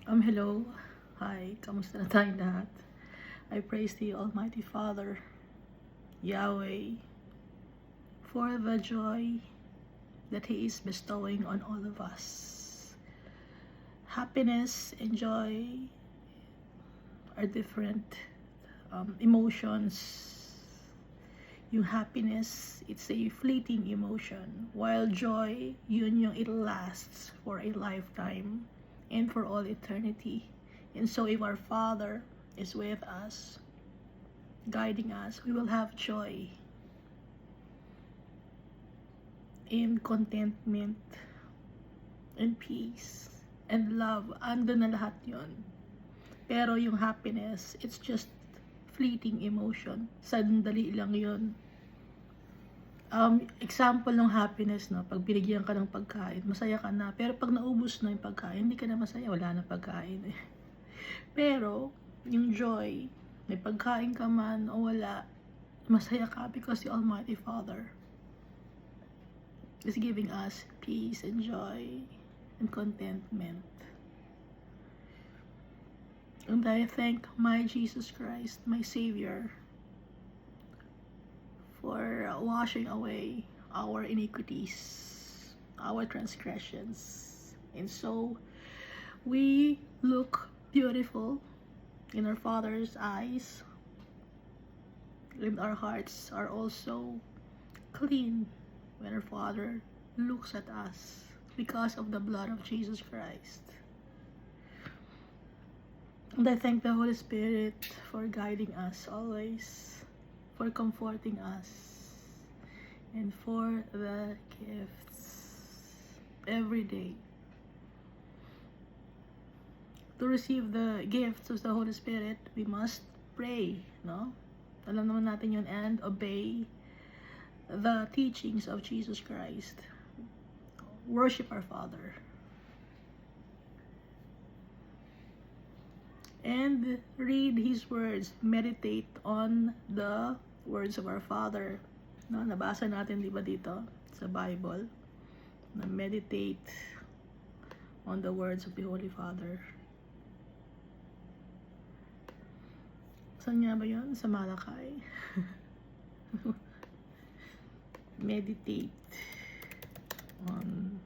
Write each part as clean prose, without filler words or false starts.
Hello. Hi. Kamusta na tayong lahat? I praise the Almighty Father, Yahweh, for the joy that He is bestowing on all of us. Happiness and joy are different emotions. Yung happiness, it's a fleeting emotion. While joy, yun yung it lasts for a lifetime and for all eternity. And so if our Father is with us, guiding us, we will have joy and contentment and peace and love. Ando na lahat yun. Pero yung happiness, it's just fleeting emotion. Sandali lang yun. Example ng happiness, no? Pag binigyan ka ng pagkain, masaya ka na. Pero pag naubos na yung pagkain, hindi ka na masaya, wala na pagkain. Pero, yung joy, may pagkain ka man o wala, masaya ka because the Almighty Father is giving us peace and joy and contentment. And I thank my Jesus Christ, my Savior, for washing away our iniquities, our transgressions. And so, we look beautiful in our Father's eyes, and our hearts are also clean when our Father looks at us because of the blood of Jesus Christ. And I thank the Holy Spirit for guiding us always, for comforting us, and for the gifts every day. To receive the gifts of the Holy Spirit, we must pray, no? Alam naman natin yun, and obey the teachings of Jesus Christ. Worship our Father. And read His words. Meditate on the words of our Father. No, nabasa natin, di ba, dito sa Bible, na meditate on the words of the Holy Father. Saan nga ba yun? Sa Malakay. Meditate on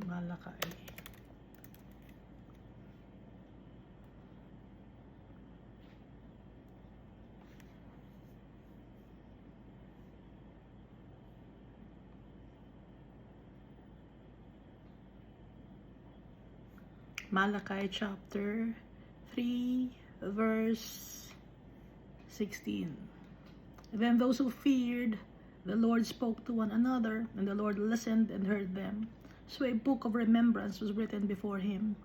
Malakay. Malachi chapter 3 verse 16. Then those who feared the Lord spoke to one another, and the Lord listened and heard them. So a book of remembrance was written before Him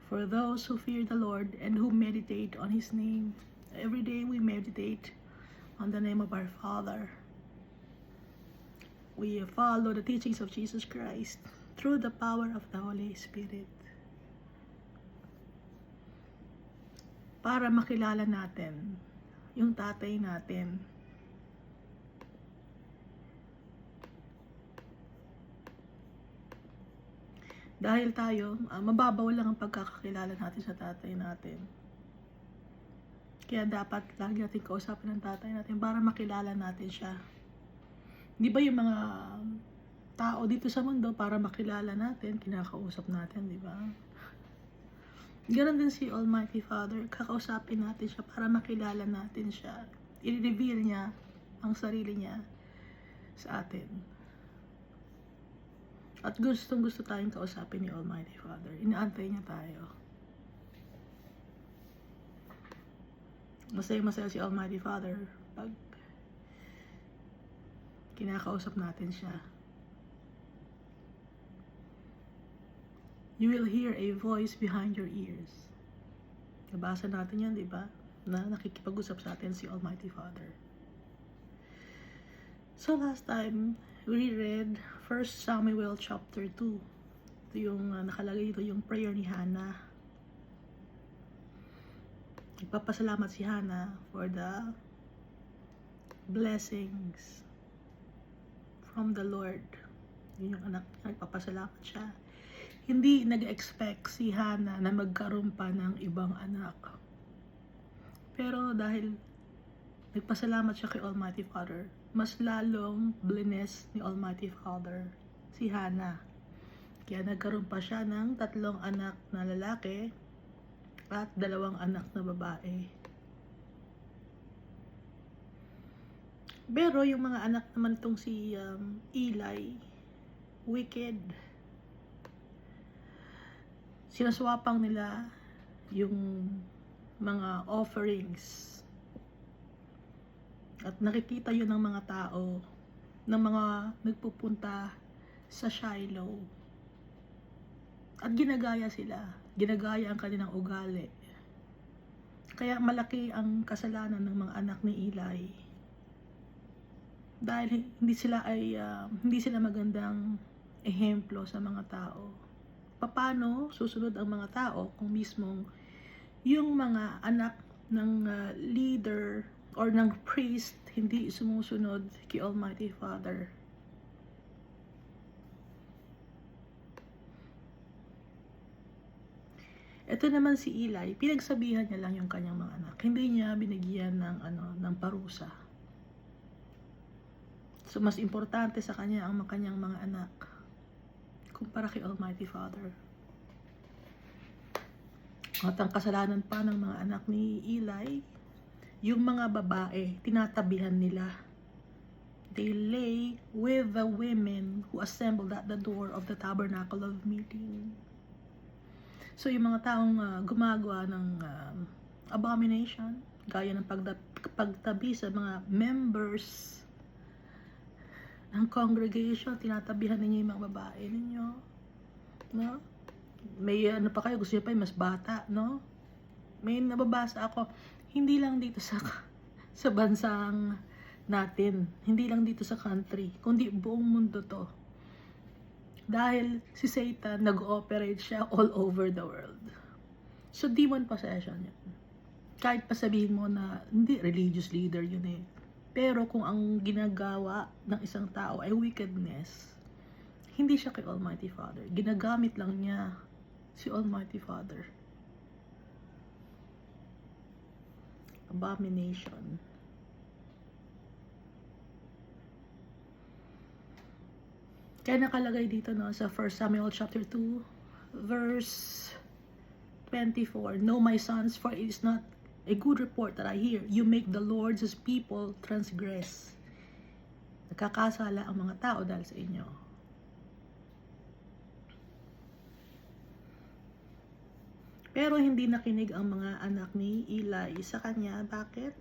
for those who fear the Lord and who meditate on His name. Every day we meditate on the name of our Father. We follow the teachings of Jesus Christ through the power of the Holy Spirit, para makilala natin yung tatay natin. Dahil tayo, mababaw lang ang pagkakakilala natin sa tatay natin. Kaya dapat lagi natin kausapin ng tatay natin para makilala natin siya. Di ba yung mga tao dito sa mundo, para makilala natin, kinakausap natin, di ba? Ganon din si Almighty Father, kakausapin natin siya para makilala natin siya. I-reveal niya ang sarili niya sa atin. At gustong gusto tayong kausapin ni Almighty Father. Inaantay niya tayo. Masaya-masaya si Almighty Father pag kinakausap natin siya. You will hear a voice behind your ears. Nabasa natin yan, di ba? Na nakikipag-usap sa atin si Almighty Father. So last time, we read 1 Samuel chapter 2. Ito yung nakalagay dito, yung prayer ni Hannah. Nagpapasalamat si Hannah for the blessings from the Lord. Yun yung anak niya, nagpapasalamat siya. Hindi nag-expect si Hannah na magkaroon pa ng ibang anak. Pero dahil nagpasalamat siya kay Almighty Father, mas lalong bless ni Almighty Father si Hannah. Kaya nagkaroon pa siya ng 3 anak na lalaki at 2 anak na babae. Pero yung mga anak naman itong si Eli, wicked. Sinaswapang nila yung mga offerings. At nakikita yun ng mga tao, ng mga nagpupunta sa Shiloh. At ginagaya sila. Ginagaya ang kanilang ugali. Kaya malaki ang kasalanan ng mga anak ni Eli. Dahil hindi sila magandang ehemplo sa mga tao. Paano susunod ang mga tao kung mismong yung mga anak ng leader or ng priest hindi sumusunod kay Almighty Father? Ito naman si Eli, pinagsabihan niya lang yung kanyang mga anak. Hindi niya binigyan ng parusa. So mas importante sa kanya ang kanyang mga anak kumpara kay Almighty Father. At ang kasalanan pa ng mga anak ni Eli, yung mga babae, tinatabihan nila. They lay with the women who assembled at the door of the tabernacle of meeting. So yung mga taong gumagawa ng abomination, gaya ng pagtabi sa mga members ng congregation, tinatabihan ninyo yung mga babae ninyo, no? May pa kayo, gusto niyo pa yung mas bata, no? May nababasa ako, hindi lang dito sa bansang natin, hindi lang dito sa country, kundi buong mundo to. Dahil si Satan nag-ooperate siya all over the world. So demon possession yun. Kahit pa sabihin mo na hindi, religious leader yun eh. Pero kung ang ginagawa ng isang tao ay wickedness, hindi siya kay Almighty Father. Ginagamit lang niya si Almighty Father. Abomination. Kaya nakalagay dito sa 1 Samuel chapter 2 verse 24, "No, my sons, for it is not a good report that I hear. You make the Lord's people transgress." Nagkakasala ang mga tao dahil sa inyo. Pero hindi nakinig ang mga anak ni Eli sa kanya. Bakit?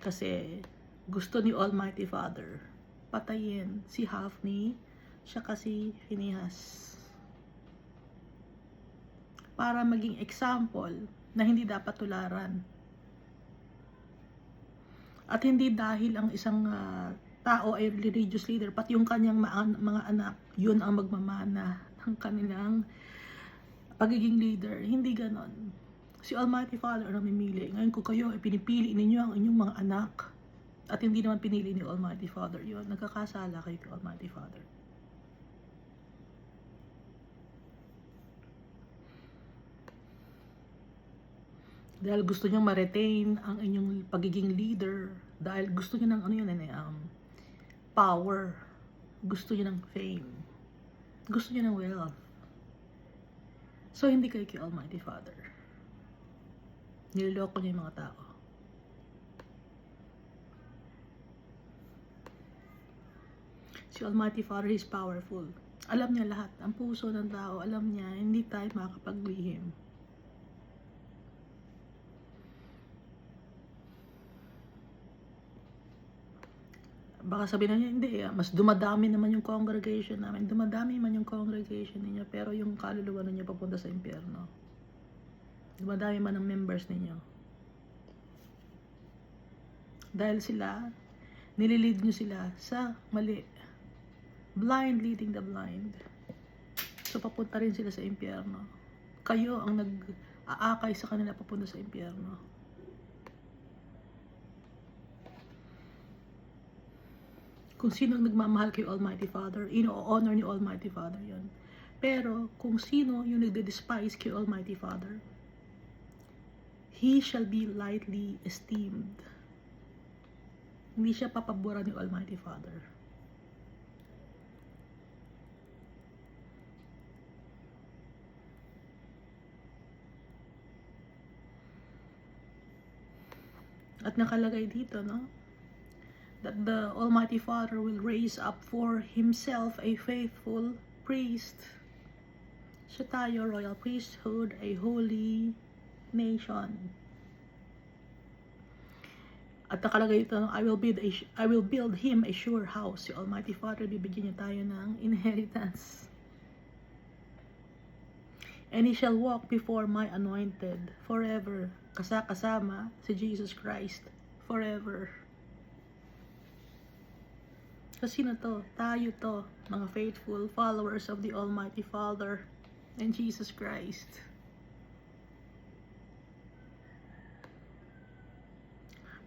Kasi gusto ni Almighty Father patayin si Hophni siya kasi Phinehas. Para maging example na hindi dapat tularan. At hindi dahil ang isang tao ay religious leader, pati yung kanyang mga anak, yun ang magmamana ng kanilang pagiging leader. Hindi ganon. Si Almighty Father ang namimili. Ngayon kung kayo ay pinipili ninyo ang inyong mga anak at hindi naman pinili ni Almighty Father, yun, nagkakasala kayo kay Almighty Father. Dahil gusto niyang ma-retain ang inyong pagiging leader, dahil gusto niya ng power, gusto niya ng fame, gusto niya ng wealth. So hindi kayo kay Almighty Father. Niloloko niya yung mga tao. Si Almighty Father is powerful. Alam niya lahat. Ang puso ng tao, alam niya, hindi tayo makakapaglihim. Baka sabihin niya, hindi, mas dumadami naman yung congregation namin. Dumadami man yung congregation ninyo, pero yung kaluluwa ninyo papunta sa impyerno. Dumadami man ang members ninyo. Dahil sila, nililid nyo sila sa mali. Blind leading the blind. So, papunta rin sila sa impyerno. Kayo ang nag-aakay sa kanila papunta sa impyerno. Kung sino nagmamahal kay Almighty Father, ino-honor ni Almighty Father yon. Pero, kung sino yung nagde-despise kay Almighty Father, he shall be lightly esteemed. Hindi siya papabura ni Almighty Father. At nakalagay dito, no? That the Almighty Father will raise up for Himself a faithful priest. Siya tayo, royal priesthood, a holy nation. At nakalagay dito, I will build him a sure house. Si Almighty Father, bibigyan niya tayo ng inheritance. And he shall walk before my anointed forever. Kasama si Jesus Christ forever. So sino to? Tayo to, mga faithful followers of the Almighty Father and Jesus Christ.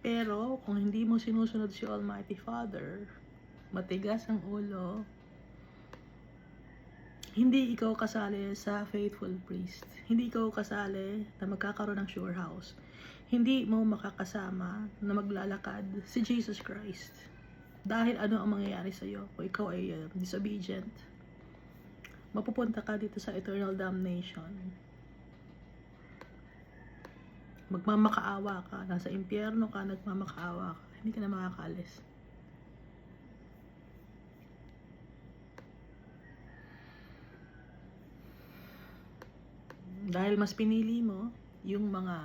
Pero kung hindi mo sinusunod si Almighty Father, matigas ang ulo, hindi ikaw kasali sa faithful priest. Hindi ikaw kasali na magkakaroon ng sure house. Hindi mo makakasama na maglalakad si Jesus Christ. Dahil ano ang mangyayari sa iyo kung ikaw ay disobedient. Mapupunta ka dito sa eternal damnation. Magmamakaawa ka. Nasa impyerno ka, nagmamakaawa ka. Hindi ka na makakaalis. Dahil mas pinili mo yung mga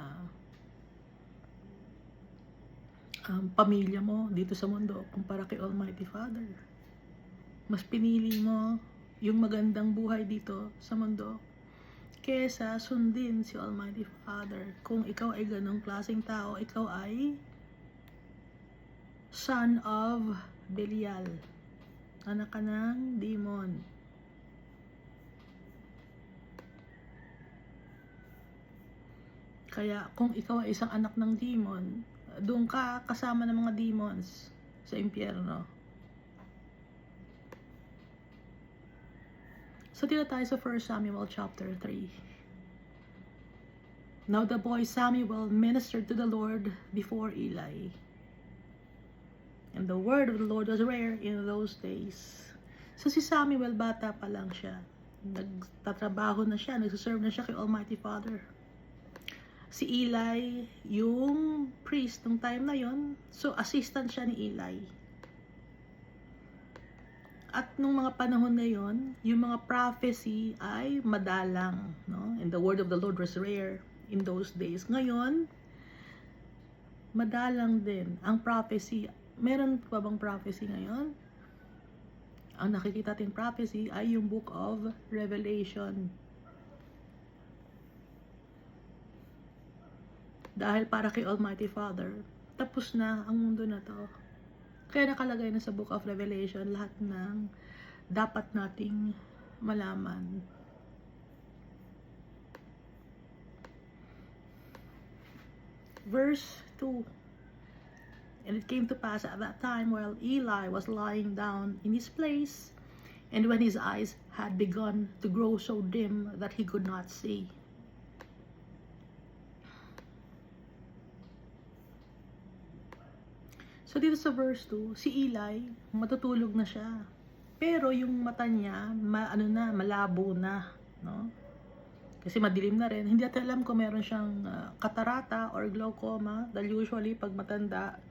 pamilya mo dito sa mundo kumpara kay Almighty Father. Mas pinili mo yung magandang buhay dito sa mundo kesa sundin si Almighty Father. Kung ikaw ay ganong klaseng tao, ikaw ay son of Belial. Anak ka ng demon. Kaya kung ikaw ay isang anak ng demon, doon ka kasama ng mga demons sa impyerno. So dito tayo sa 1 Samuel chapter 3. Now the boy Samuel ministered to the Lord before Eli. And the word of the Lord was rare in those days. So si Samuel, bata pa lang siya. Nagtatrabaho na siya, nagsiserve na siya kay Almighty Father. Si Eli, yung priest nung time na yon, so assistant siya ni Eli. At nung mga panahon na yon, yung mga prophecy ay madalang, no? And the word of the Lord was rare in those days. Ngayon, madalang din ang prophecy. Meron pa bang prophecy ngayon? Ang nakikita natin prophecy ay yung book of Revelation. Dahil para kay Almighty Father, tapos na ang mundo na to. Kaya nakalagay na sa Book of Revelation lahat ng dapat nating malaman. Verse 2. And it came to pass at that time while Eli was lying down in his place, and when his eyes had begun to grow so dim that he could not see. So dito sa verse 2, si Eli, matutulog na siya. Pero yung mata niya, malabo na, no? Kasi madilim na rin. Hindi natin alam kung meron siyang katarata or glaucoma. Dahil usually, pag matanda,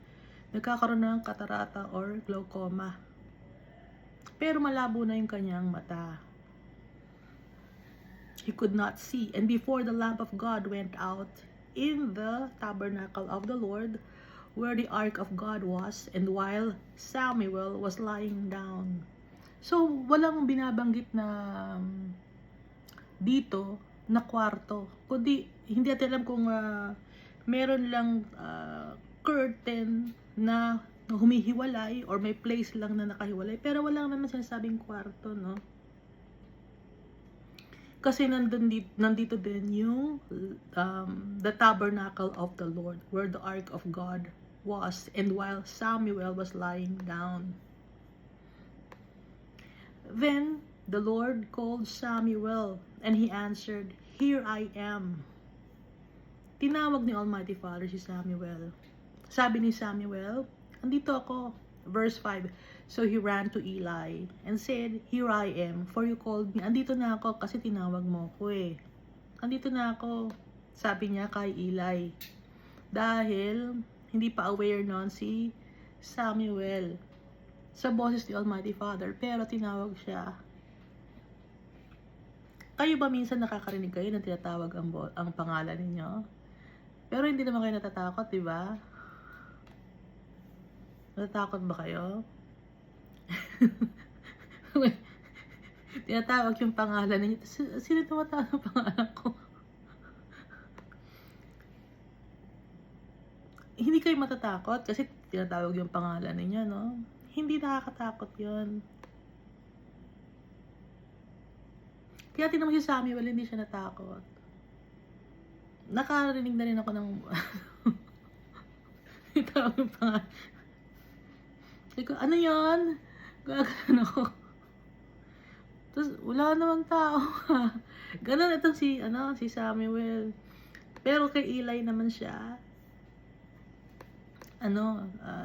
nagkakaroon ng katarata or glaucoma. Pero malabo na yung kanyang mata. He could not see. And before the lamp of God went out in the tabernacle of the Lord, where the ark of God was, and while Samuel was lying down. So, walang binabanggit na dito na kwarto. Kundi, hindi natin alam kung meron lang curtain na humihiwalay or may place lang na nakahiwalay. Pero wala naman sinasabing kwarto, no? Kasi nandito din yung the tabernacle of the Lord, where the ark of God was, and while Samuel was lying down. Then the Lord called Samuel, and he answered, "Here I am." Tinawag ni Almighty Father si Samuel. Sabi ni Samuel, "Andito ako." Verse 5, so he ran to Eli and said, "Here I am, for you called me." Andito na ako kasi tinawag mo ko eh. Andito na ako, sabi niya kay Eli. Dahil hindi pa aware nun si Samuel sa boses ni Almighty Father, pero tinawag siya. Kayo ba minsan nakakarinig kayo na tinatawag ang pangalan ninyo? Pero hindi naman kayo natatakot, di ba? Natatakot ba kayo? Tinatawag yung pangalan ninyo. Sino tumatawag ang pangalan ko? Hindi kayo matatakot kasi tinatawag yung pangalan ninyo, no? Hindi nakakatakot yun. Kaya tinanong si Samuel, hindi siya natakot. Nakarinig na rin ako ng tinatawag yung pangalan. Sabi ko, ano yun? Gagano ako. Tapos, wala namang tao. Ganon itong si Samuel. Pero kay Eli naman siya,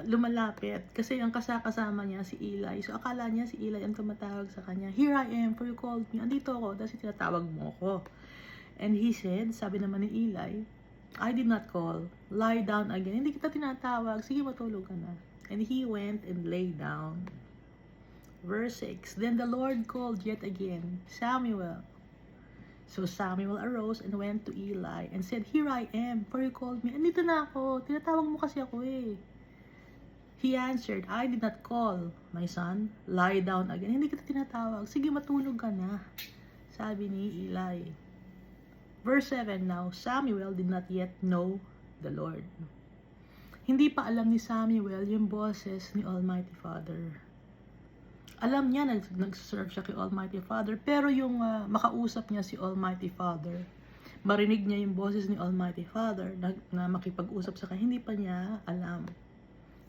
lumalapit. Kasi ang kasama niya si Eli. So, akala niya si Eli ang tumatawag sa kanya. "Here I am, for you called me." Andito ako, dahil tinatawag mo ko. And he said, sabi naman ni Eli, "I did not call. Lie down again." Hindi kita tinatawag. Sige, matulog ka na. And he went and lay down. Verse 6, then the Lord called yet again, "Samuel." So Samuel arose and went to Eli and said, "Here I am, for you called me." Andito na ako. Tinatawag mo kasi ako eh. He answered, "I did not call, my son. Lie down again." Hindi kita tinatawag. Sige, matulog ka na. Sabi ni Eli. Verse 7, now Samuel did not yet know the Lord. Hindi pa alam ni Samuel yung boses ni Almighty Father. Alam niya, nag-serve siya kay Almighty Father, pero yung makausap niya si Almighty Father, marinig niya yung boses ni Almighty Father na makipag-usap sa kanya, hindi pa niya alam.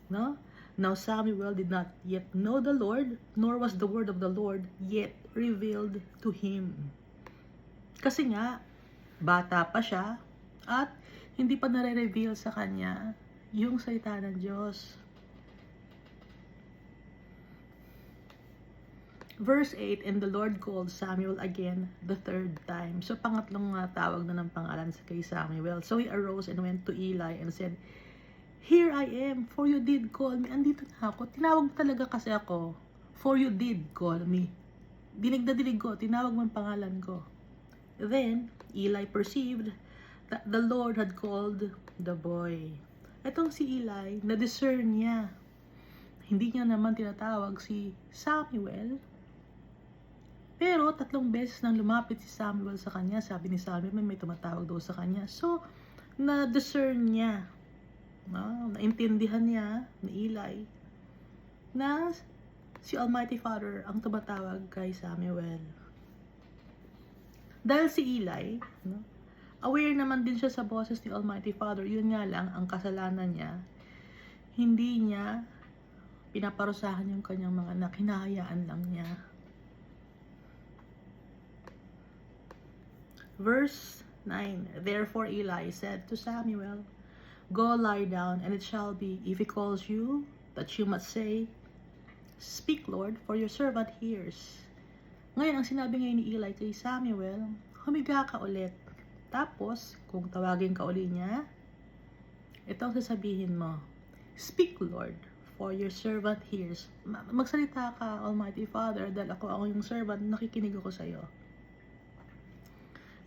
No? Now Samuel did not yet know the Lord, nor was the word of the Lord yet revealed to him. Kasi nga, bata pa siya, at hindi pa nare-reveal sa kanya yung salita ng Diyos. Verse 8, and the Lord called Samuel again the third time. So, pangatlong tawag na ng pangalan kay Samuel. So, he arose and went to Eli and said, "Here I am, for you did call me." Andito na ako. Tinawag mo talaga kasi ako. For you did call me. Dinig na dinig ko. Tinawag mo ang pangalan ko. Then, Eli perceived that the Lord had called the boy. Etong si Eli, na-discern niya. Hindi niya naman tinatawag si Samuel. Pero 3 beses nang lumapit si Samuel sa kanya. Sabi ni Samuel, may tumatawag daw sa kanya. So, na-discern niya. Naintindihan niya ni Eli na si Almighty Father ang tumatawag kay Samuel. Dahil si Eli, aware naman din siya sa boses ni Almighty Father. Yun nga lang, ang kasalanan niya, hindi niya pinaparusahan yung kanyang mga anak. Hinahayaan lang niya. Verse 9, therefore Eli said to Samuel, "Go lie down, and it shall be, if he calls you, that you must say, 'Speak, Lord, for your servant hears.'" Ngayon, ang sinabi ngayon ni Eli kay Samuel, humiga ka ulit. Tapos, kung tawagin ka ulit niya, ito ang sasabihin mo, "Speak, Lord, for your servant hears." Magsalita ka, Almighty Father, dahil ako yung servant, nakikinig ako sa iyo.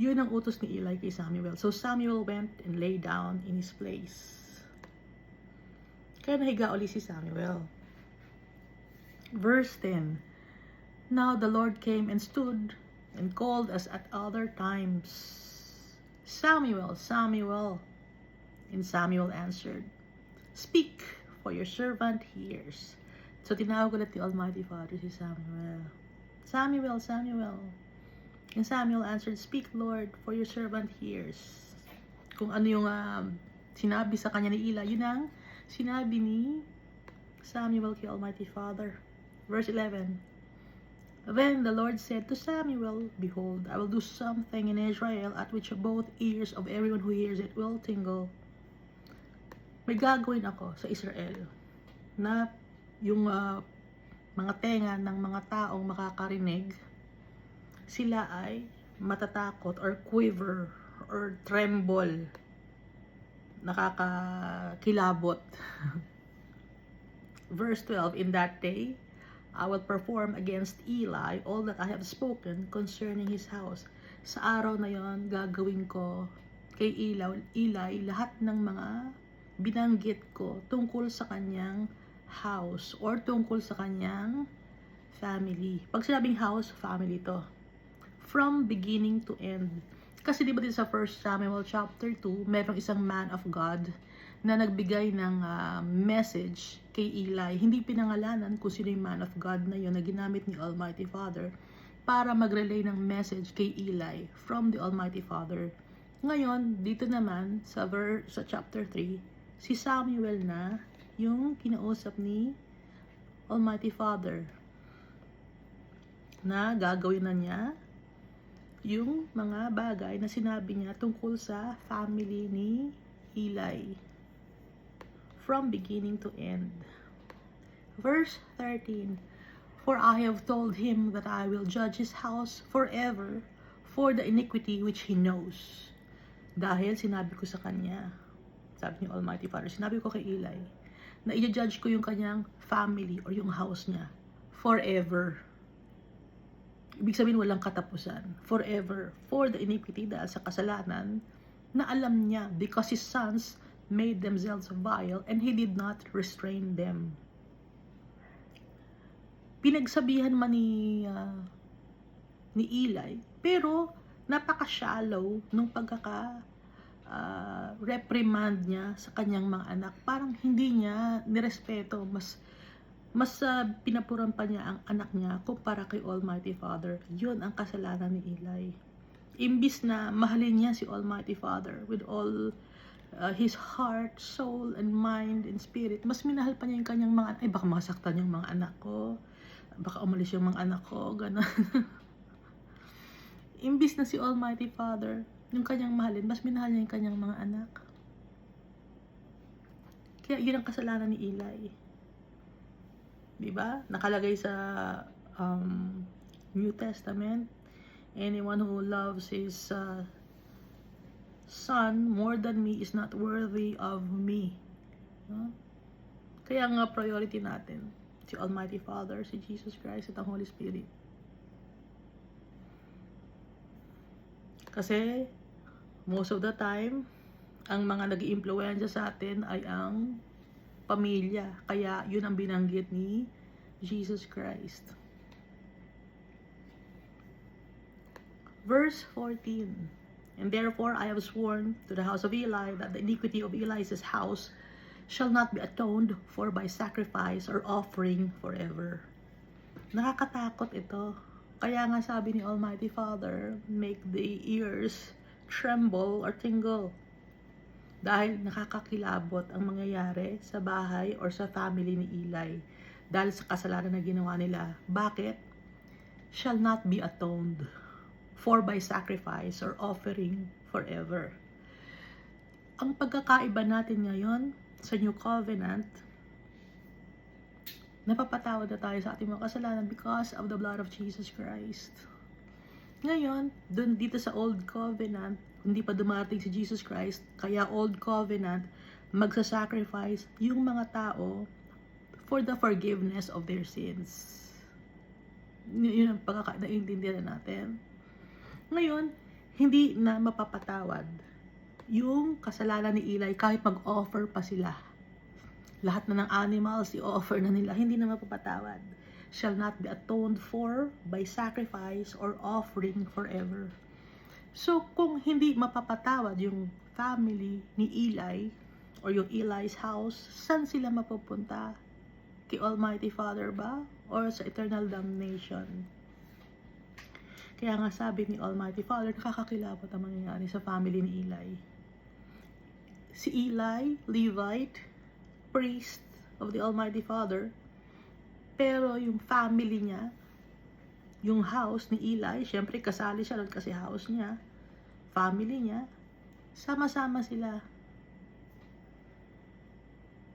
Yun ang utos ni Eli kay Samuel. So Samuel went and lay down in his place. Kaya nahiga ulit si Samuel. Verse 10, now the Lord came and stood and called as at other times, "Samuel, Samuel." And Samuel answered, "Speak, for your servant hears. So, tinawag ulit ni Almighty Father si Samuel. Samuel, Samuel. And Samuel answered, Speak, Lord, for your servant hears. Kung ano yung sinabi sa kanya ni Eli, yun ang sinabi ni Samuel kay Almighty Father. Verse 11. Then the Lord said to Samuel, Behold, I will do something in Israel at which both ears of everyone who hears it will tingle. May gagawin ako sa Israel na yung mga tenga ng mga taong makakarinig, sila ay matatakot or quiver or tremble, nakakakilabot. Verse 12, In that day, I will perform against Eli all that I have spoken concerning his house. Sa araw na yon, gagawin ko kay Eli lahat ng mga binanggit ko tungkol sa kanyang house or tungkol sa kanyang family. Pag sinabing house, family to. From beginning to end. Kasi di ba dito sa 1 Samuel chapter 2, mayroong isang man of God na nagbigay ng message kay Eli. Hindi pinangalanan kung sino yung man of God na yun na ginamit ni Almighty Father para mag-relay ng message kay Eli from the Almighty Father. Ngayon, dito naman sa chapter 3, si Samuel na yung kinausap ni Almighty Father na gagawin na niya yung mga bagay na sinabi niya tungkol sa family ni Eli. From beginning to end. Verse 13. For I have told him that I will judge his house forever for the iniquity which he knows. Dahil sinabi ko sa kanya, sabi ni Almighty Father, sinabi ko kay Eli, na i-judge ko yung kanyang family or yung house niya forever. Ibig sabihin walang katapusan. Forever. For the iniquity, dahil sa kasalanan na alam niya, because his sons made themselves vile and he did not restrain them. Pinagsabihan man ni Eli, pero napaka-shallow nung reprimand niya sa kanyang mga anak. Parang hindi niya nirespeto, mas pinapuran pa niya ang anak niya kumpara kay Almighty Father. Yun ang kasalanan ni Eli. Imbis na mahalin niya si Almighty Father with all his heart, soul, and mind, and spirit, mas minahal pa niya yung kanyang mga anak. Ay, baka masaktan yung mga anak ko. Baka umalis yung mga anak ko. Ganun. Imbis na si Almighty Father, yung kanyang mahalin, mas minahal niya yung kanyang mga anak. Kaya yun ang kasalanan ni Eli. Diba? Nakalagay sa New Testament, anyone who loves his son more than me is not worthy of me. No? Kaya nga priority natin si Almighty Father, si Jesus Christ at ang Holy Spirit. Kasi most of the time ang mga nag-iimpluwensya sa atin ay ang pamilya. Kaya yun ang binanggit ni Jesus Christ. Verse 14. And therefore I have sworn to the house of Eli that the iniquity of Eli's house shall not be atoned for by sacrifice or offering forever. Nakakatakot ito. Kaya nga sabi ni Almighty Father, make the ears tremble or tingle. Dahil nakakakilabot ang mangyayari sa bahay or sa family ni Eli. Dahil sa kasalanan na ginawa nila. Bakit? Shall not be atoned for by sacrifice or offering forever. Ang pagkakaiba natin ngayon sa New Covenant, napapatawad na tayo sa ating mga kasalanan because of the blood of Jesus Christ. Ngayon, dito sa Old Covenant, hindi pa dumating si Jesus Christ, kaya Old Covenant, magsasacrifice yung mga tao for the forgiveness of their sins. Yun ang pagkakaintindihan natin. Ngayon, hindi na mapapatawad yung kasalanan ni Eli kahit mag-offer pa sila. Lahat na ng animals, i-offer na nila, hindi na mapapatawad. Shall not be atoned for by sacrifice or offering forever. So, kung hindi mapapatawad yung family ni Eli or yung Eli's house, saan sila mapupunta? Kay Almighty Father ba? Or sa eternal damnation? Kaya nga sabi ni Almighty Father, nakakakilabot ang mangyayari sa family ni Eli. Si Eli, Levite, priest of the Almighty Father, pero yung family niya, yung house ni Eli, syempre kasali siya doon kasi house niya, family niya, sama-sama sila.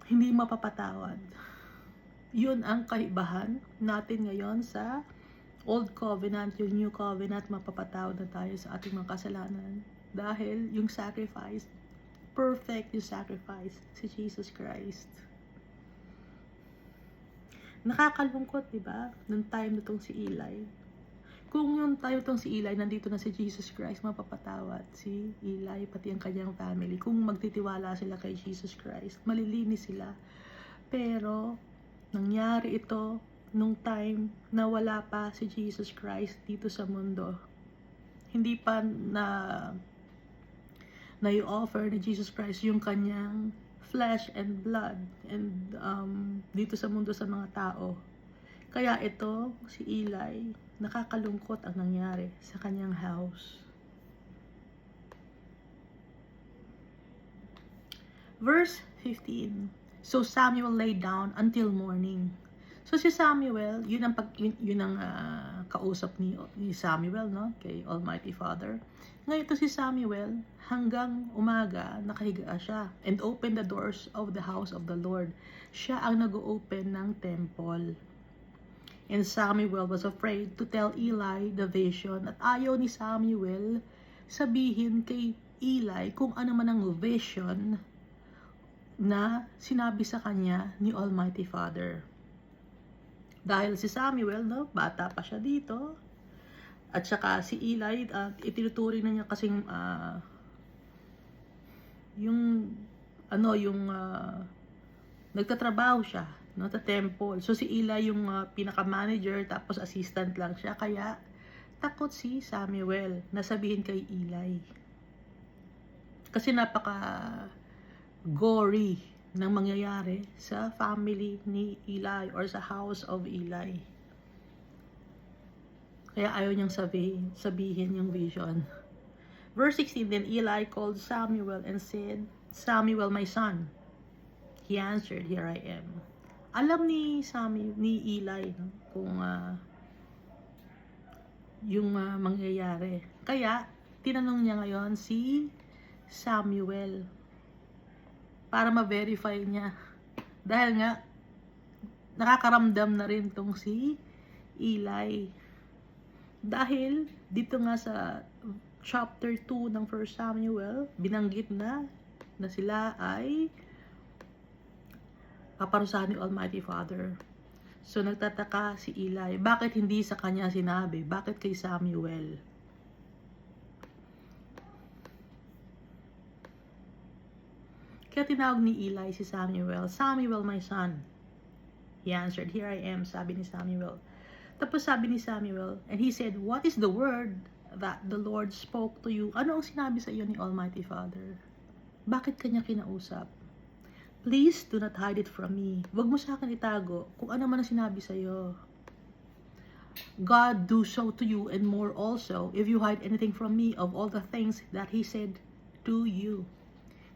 Hindi mapapatawad. Yun ang kaibahan natin ngayon sa Old Covenant, yung New Covenant, mapapatawad na tayo sa ating mga kasalanan. Dahil yung sacrifice, perfect yung sacrifice, si Jesus Christ. Nakakalungkot, diba? Nung time na tong si Eli. Kung yung time tong si Eli, nandito na si Jesus Christ, mapapatawad si Eli, pati ang kanyang family. Kung magtitiwala sila kay Jesus Christ, malilinis sila. Pero, nangyari ito nung time na wala pa si Jesus Christ dito sa mundo. Hindi pa na i-offer ni Jesus Christ yung kanyang flesh and blood and dito sa mundo sa mga tao. Kaya ito, si Eli, nakakalungkot ang nangyari sa kanyang house. Verse 15. So Samuel lay down until morning. So si Samuel, yun ang kausap ni Samuel, no, kay Almighty Father. Ngayon ito si Samuel, hanggang umaga nakahiga siya and open the doors of the house of the Lord. Siya ang nag-open ng temple. And Samuel was afraid to tell Eli the vision, at ayaw ni Samuel sabihin kay Eli kung ano man ang vision na sinabi sa kanya ni Almighty Father. Dahil si Samuel, no, bata pa siya dito. At saka si Eli, itinuturing na niya kasing nagtatrabaho siya, no, sa temple. So si Eli yung pinaka-manager, tapos assistant lang siya. Kaya takot si Samuel na sabihin kay Eli. Kasi napaka-gory ng mangyayari sa family ni Eli or sa house of Eli. Kaya ayaw niyang sabihin yung vision. Verse 16, then Eli called Samuel and said, Samuel, my son. He answered, here I am. Alam ni Eli, no, kung yung mangyayari. Kaya tinanong niya ngayon si Samuel para ma-verify niya. Dahil nga, nakakaramdam na rin tong si Eli. Dahil, dito nga sa chapter 2 ng 1 Samuel, binanggit na sila ay paparusahan ni Almighty Father. So, nagtataka si Eli, bakit hindi sa kanya sinabi? Bakit kay Samuel? Kaya tinawag ni Eli si Samuel, Samuel, my son. He answered, here I am, sabi ni Samuel. Tapos sabi ni Samuel, and he said, what is the word that the Lord spoke to you? Ano ang sinabi sa iyo ni Almighty Father? Bakit kanya kinausap? Please do not hide it from me. Huwag mo sa akin itago kung ano man ang sinabi sa iyo. God do so to you and more also if you hide anything from me of all the things that He said to you.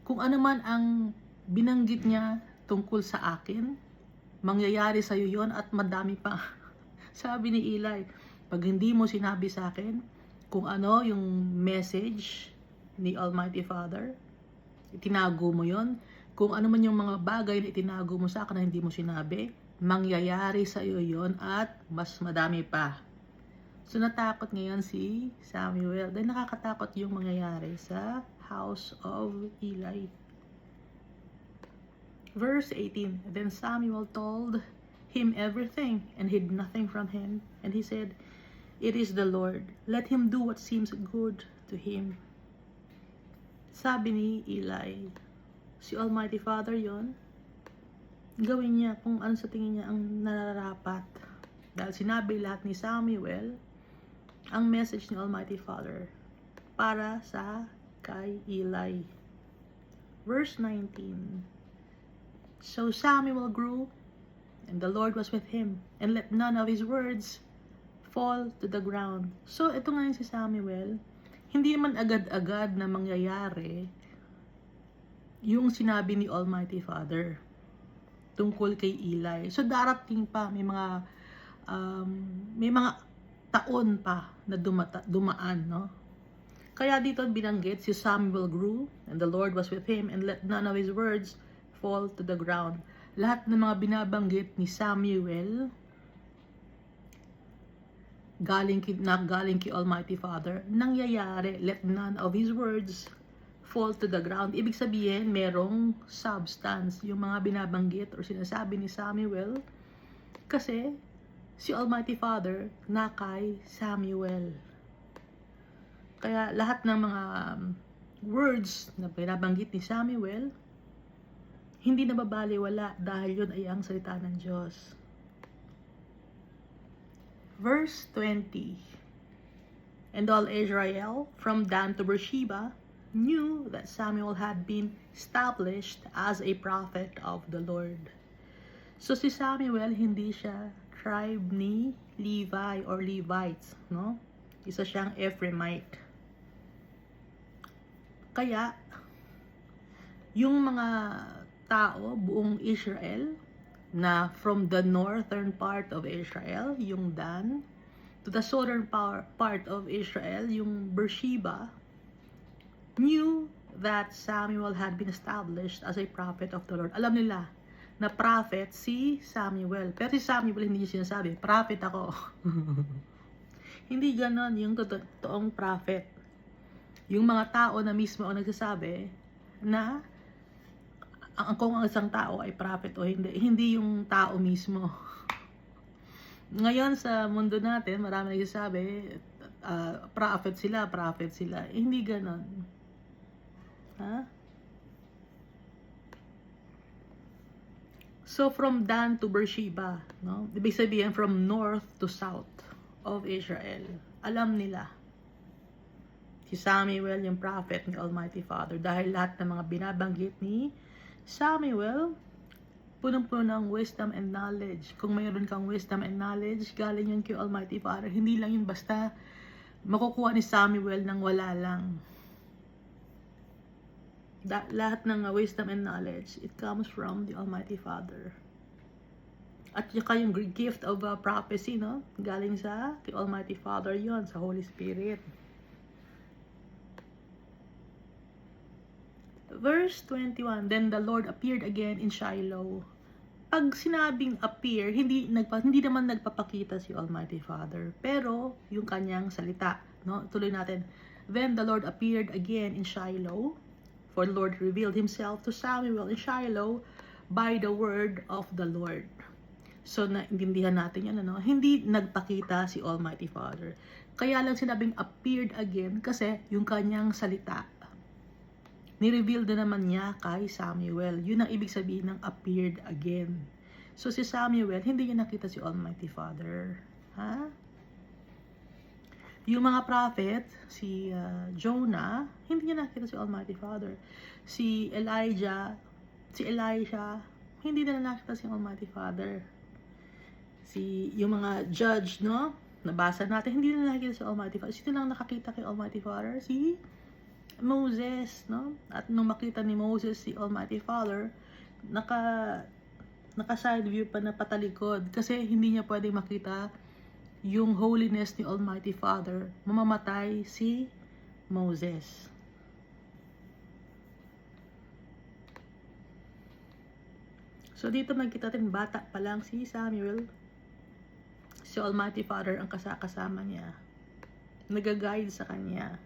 Kung ano man ang binanggit niya tungkol sa akin, mangyayari sa iyo yon at madami pa. Sabi ni Eli, pag hindi mo sinabi sa akin kung ano yung message ni Almighty Father, itinago mo yon. Kung ano man yung mga bagay na itinago mo sa akin na hindi mo sinabi, mangyayari sa iyo yon at mas madami pa. So natakot ngayon si Samuel. Dahil nakakatakot yung mangyayari sa house of Eli. Verse 18, then Samuel told him everything and hid nothing from him. And he said, it is the Lord. Let him do what seems good to him. Sabi ni Eli, si Almighty Father yon, gawin niya kung ano sa tingin niya ang nararapat. Dahil sinabi lahat ni Samuel ang message ni Almighty Father para sa kay Eli. Verse 19. So Samuel grew, and the Lord was with him, and let none of his words fall to the ground. So ito nga si Samuel, hindi man agad-agad na mangyayari yung sinabi ni Almighty Father tungkol kay Eli. So darating pa, may mga taon pa na dumaan, no? Kaya dito binanggit, si Samuel grew, and the Lord was with him, and let none of his words fall to the ground. Lahat ng mga binabanggit ni Samuel, galing kay Almighty Father, nangyayari. Let none of his words fall to the ground. Ibig sabihin, merong substance yung mga binabanggit or sinasabi ni Samuel, kasi si Almighty Father na kay Samuel. Kaya lahat ng mga words na binabanggit ni Samuel, hindi na babaliwala dahil yun ay ang salita ng Diyos. Verse 20. And all Israel, from Dan to Beersheba, knew that Samuel had been established as a prophet of the Lord. So si Samuel, hindi siya tribe ni Levi or Levites, no? Isa siyang Ephraimite. Kaya, yung mga tao, buong Israel, na from the northern part of Israel, yung Dan, to the southern part of Israel, yung Beersheba, knew that Samuel had been established as a prophet of the Lord. Alam nila na prophet si Samuel. Pero si Samuel hindi niya sinasabi, prophet ako. Hindi ganon yung totoong prophet. Yung mga tao na mismo ang nagsasabi na kung ang isang tao ay prophet o hindi yung tao mismo. Ngayon sa mundo natin, marami nagsasabi, prophet sila. Hindi ganon. Ha? So from Dan to Beersheba, no? Ibig sabihin from north to south of Israel. Alam nila si Samuel yung prophet ni Almighty Father dahil lahat ng mga binabanggit ni Samuel punong-puno ng wisdom and knowledge. Kung mayroon kang wisdom and knowledge, galing yun kay Almighty Father. Hindi lang yun basta makukuha ni Samuel nang wala lang. Lahat ng wisdom and knowledge, it comes from the Almighty Father. At yung gift of prophecy, no? Galing sa kay Almighty Father yon, sa Holy Spirit. Verse 21, then the Lord appeared again in Shiloh. Pag sinabing appear, hindi naman nagpapakita si Almighty Father, pero yung kanyang salita, no? Tuloy natin. Then the Lord appeared again in Shiloh, for the Lord revealed himself to Samuel in Shiloh by the word of the Lord. So naintindihan natin yan, ano? Hindi nagpakita si Almighty Father. Kaya lang sinabing appeared again kasi yung kanyang salita ni-reveal din naman niya kay Samuel. Yun ang ibig sabihin ng appeared again. So si Samuel, hindi niya nakita si Almighty Father. Ha? Yung mga prophet, si Jonah, hindi niya nakita si Almighty Father. Si Elisha, hindi nila nakita si Almighty Father. Yung mga judge, no? Nabasa natin, hindi nila nakita si Almighty Father. Sino lang nakakita kay Almighty Father? Si Moses, no? At nung makita ni Moses si Almighty Father, naka side view pa na patalikod kasi hindi niya pwedeng makita yung holiness ni Almighty Father. Mamamatay si Moses. So dito makikita natin bata pa lang si Samuel, si Almighty Father ang kasama niya, nag-guide sa kanya.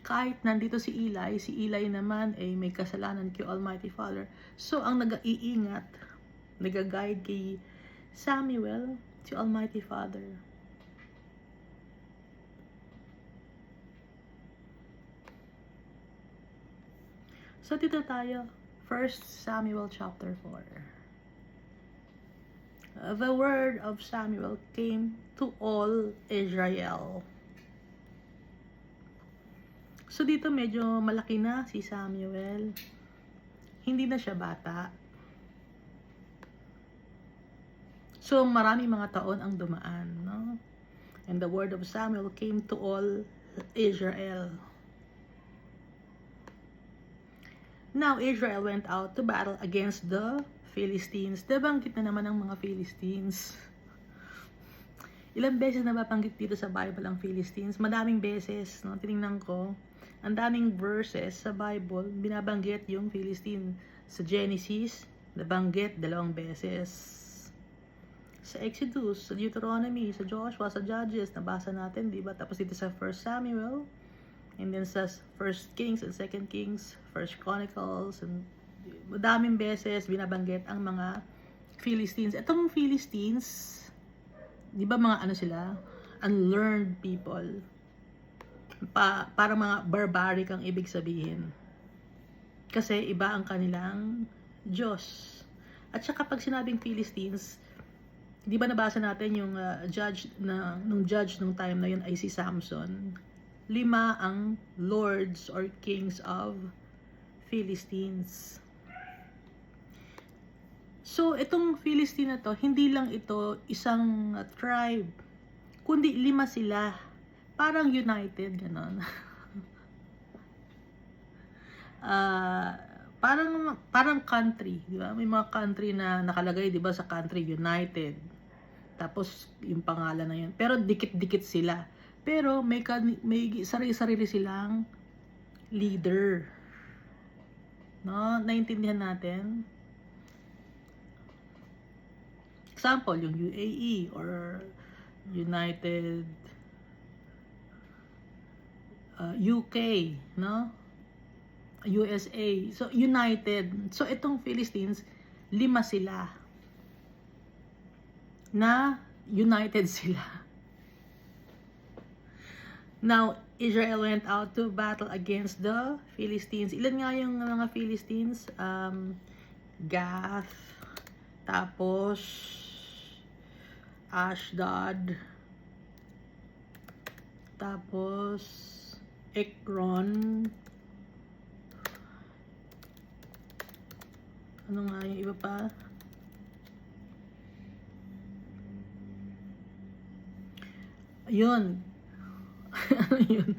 Kahit nandito si Eli naman ay may kasalanan kay Almighty Father. So, ang nag-iingat, nag-guide kay Samuel, si Almighty Father. So, dito tayo, 1 Samuel chapter 4. The word of Samuel came to all Israel. So dito medyo malaki na si Samuel. Hindi na siya bata. So maraming mga taon ang dumaan, no? And the word of Samuel came to all Israel. Now Israel went out to battle against the Philistines. Nabanggit na naman ang mga Philistines. Ilang beses na nabanggit dito sa Bible ang Philistines? Madaming beses, no? Tinignan ko. Ang daming verses sa Bible, binabanggit yung Philistine. Sa Genesis, nabanggit 2 beses. Sa Exodus, sa Deuteronomy, sa Joshua, sa Judges, nabasa natin, di ba? Tapos dito sa 1 Samuel, and then sa 1 Kings and 2 Kings, 1 Chronicles, and madaming beses binabanggit ang mga Philistines. Itong Philistines, di ba mga ano sila? Unlearned people. Parang mga barbaric ang ibig sabihin. Kasi iba ang kanilang Diyos. At saka pag sinabing Philistines, di ba nabasa natin yung nung judge nung time na yun ay si Samson. 5 ang lords or kings of Philistines. So, itong Philistine na to, hindi lang ito isang tribe, kundi 5 sila. Parang united, gano'n. Parang country, di ba? May mga country na nakalagay, di ba, sa country, united. Tapos, yung pangalan na yun. Pero dikit-dikit sila. Pero may sarili-sarili silang leader. No? Naintindihan natin? Example, yung UAE or United UK, no? USA. So, united. So, itong Philistines, 5 sila na united sila. Now, Israel went out to battle against the Philistines. Ilan nga yung mga Philistines? Gath, tapos Ashdod, tapos Ekron, ano nga yung iba pa? Yun. Ano yun?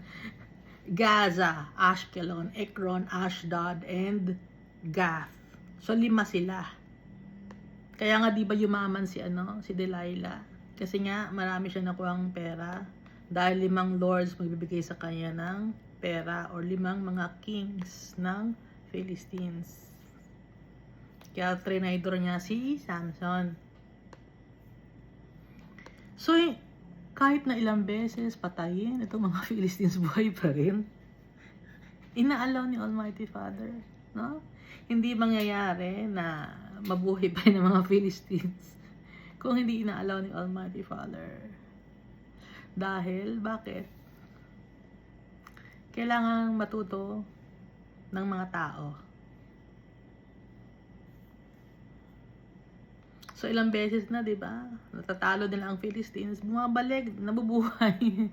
Gaza, Ashkelon, Ekron, Ashdod, and Gath. So 5 sila. Kaya nga di ba yumaman si Delilah? Kasi nga marami siya nakuhang pera dahil 5 lords magbibigay sa kanya ng pera or 5 mga kings ng Philistines. Kaya trinidor niya si Samson. So kahit na ilang beses patayin itong mga Philistines, buhay pa rin. Inaalaw ni Almighty Father, no? Hindi mangyayari na mabuhay pa rin ang mga Philistines kung hindi inaalaw ni Almighty Father. Dahil, bakit? Kailangan matuto ng mga tao. So, ilang beses na, di ba? Natatalo nila ang Philistines, bumabalik, nabubuhay.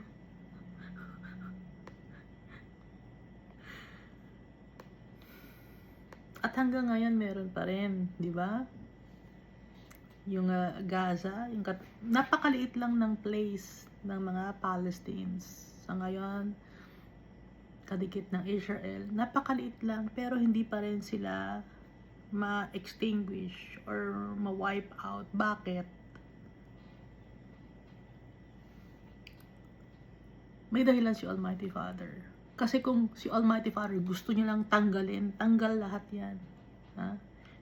At hanggang ngayon meron pa rin, di ba? Yung Gaza, napakaliit lang ng place ng mga Palestinians. Sa ngayon, kadikit ng Israel, napakaliit lang, pero hindi pa rin sila ma-extinguish or ma-wipe out. Bakit? May dahilan si Almighty Father. Kasi kung si Almighty Father gusto niya lang tanggalin, tanggal lahat yan. Ha?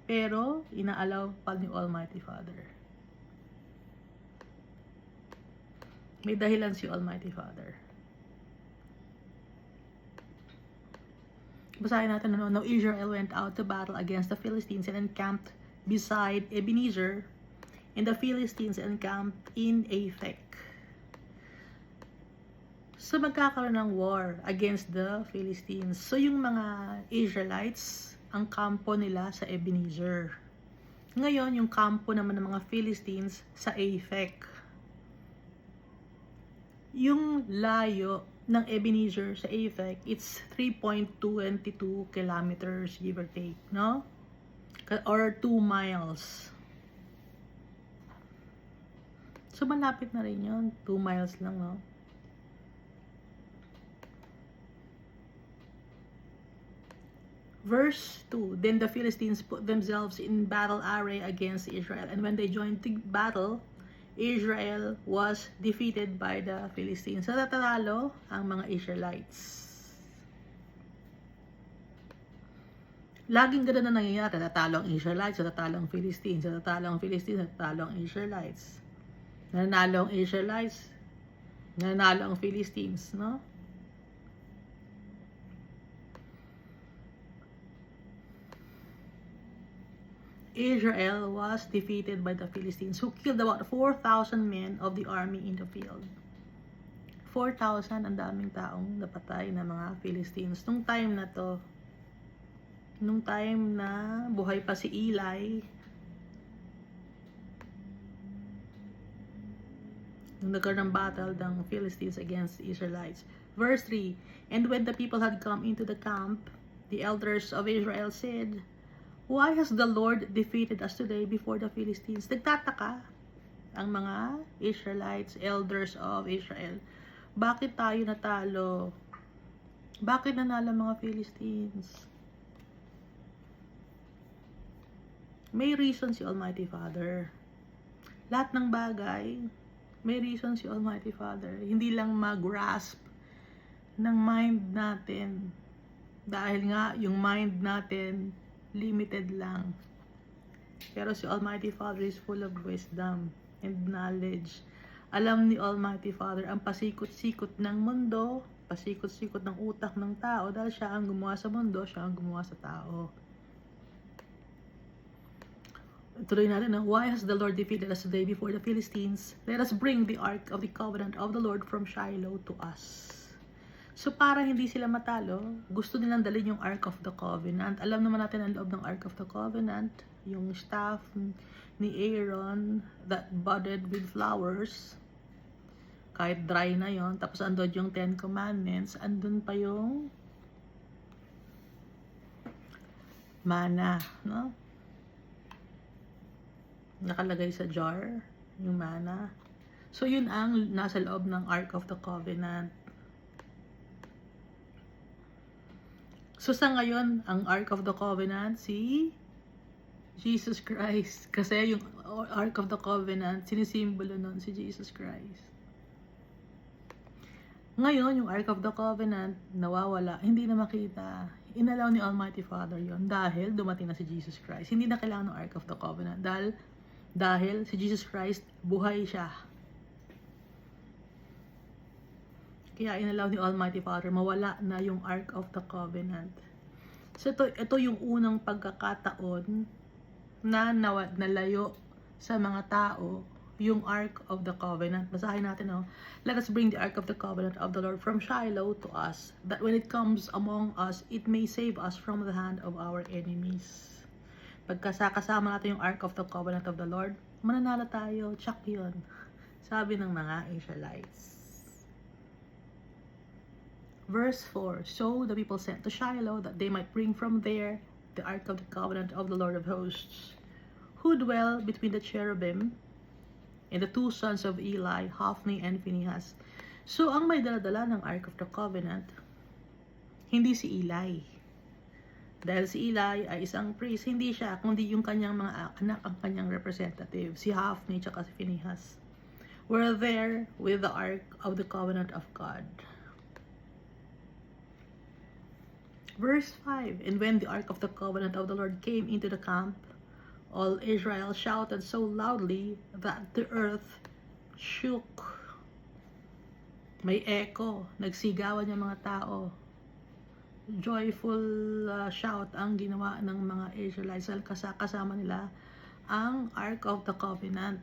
Pero, inaalaw pa ni Almighty Father. May dahilan si Almighty Father. Basahin natin na, Now Israel went out to battle against the Philistines and encamped beside Ebenezer, and the Philistines encamped in Aphek. So magkakaroon ng war against the Philistines. So yung mga Israelites, ang kampo nila sa Ebenezer. Ngayon, yung kampo naman ng mga Philistines sa Aphek. Yung layo ng Ebenezer sa Aphek, it's 3.22 kilometers, give or take, no? Or 2 miles. So, malapit na rin yun. 2 miles lang, no? Verse 2, Then the Philistines put themselves in battle array against Israel, and when they joined the battle, Israel was defeated by the Philistines. So, natatalo ang mga Israelites. Laging ganun na nangyayari. Natatalo ang Israelites, natatalo ang Philistines, natatalo ang Philistines, natatalo ang Israelites. Nanalo ang Israelites, nanalo ang Philistines, no? Israel was defeated by the Philistines, who killed about 4,000 men of the army in the field. 4,000, ang daming taong napatay na mga Philistines. Nung time na to, nung time na buhay pa si Eli, nung nagkaroon ng battle ng Philistines against the Israelites. Verse 3, And when the people had come into the camp, the elders of Israel said, Why has the Lord defeated us today before the Philistines? Nagtataka ang mga Israelites, elders of Israel. Bakit tayo natalo? Bakit nanalo mga Philistines? May reason si Almighty Father. Lahat ng bagay, may reason si Almighty Father. Hindi lang mag-grasp ng mind natin. Dahil nga, yung mind natin, limited lang. Pero si Almighty Father is full of wisdom and knowledge. Alam ni Almighty Father ang pasikot-sikot ng mundo, pasikot-sikot ng utak ng tao, dahil siya ang gumawa sa mundo, siya ang gumawa sa tao. Tuloy natin, no? Why has the Lord defeated us today before the Philistines? Let us bring the ark of the covenant of the Lord from Shiloh to us. So, para hindi sila matalo, gusto nilang dalhin yung Ark of the Covenant. Alam naman natin ang loob ng Ark of the Covenant, yung staff ni Aaron that budded with flowers. Kahit dry na yon, tapos andun yung 10 Commandments, andun pa yung manna, no? Nakalagay sa jar, yung manna. So, yun ang nasa loob ng Ark of the Covenant. So, sa ngayon, ang Ark of the Covenant, si Jesus Christ. Kasi yung Ark of the Covenant, sinisimbolo nun si Jesus Christ. Ngayon, yung Ark of the Covenant, nawawala, hindi na makita. Inalaw ni Almighty Father yon dahil dumating na si Jesus Christ. Hindi na kailangan ng Ark of the Covenant dahil si Jesus Christ, buhay siya. Kaya inalaw ni Almighty Father, mawala na yung Ark of the Covenant. So ito yung unang pagkakataon na nalayo sa mga tao yung Ark of the Covenant. Basahin natin, no? Let us bring the Ark of the Covenant of the Lord from Shiloh to us, that when it comes among us, it may save us from the hand of our enemies. Pagkasama natin yung Ark of the Covenant of the Lord, mananalo tayo, tsak yun. Sabi ng mga Israelites. Verse 4, So the people sent to Shiloh that they might bring from there the Ark of the Covenant of the Lord of Hosts, who dwell between the cherubim, and the two sons of Eli, Hophni and Phinehas. So ang may daladala ng Ark of the Covenant, hindi si Eli. Dahil si Eli ay isang priest, hindi siya, kundi yung kanyang mga anak ang kanyang representative, si Hophni at si Phinehas, were there with the Ark of the Covenant of God. Verse 5, And when the Ark of the Covenant of the Lord came into the camp, all Israel shouted so loudly that the earth shook. May echo, nagsigawan yung mga tao. Joyful shout ang ginawa ng mga Israelites. Kasama nila ang Ark of the Covenant.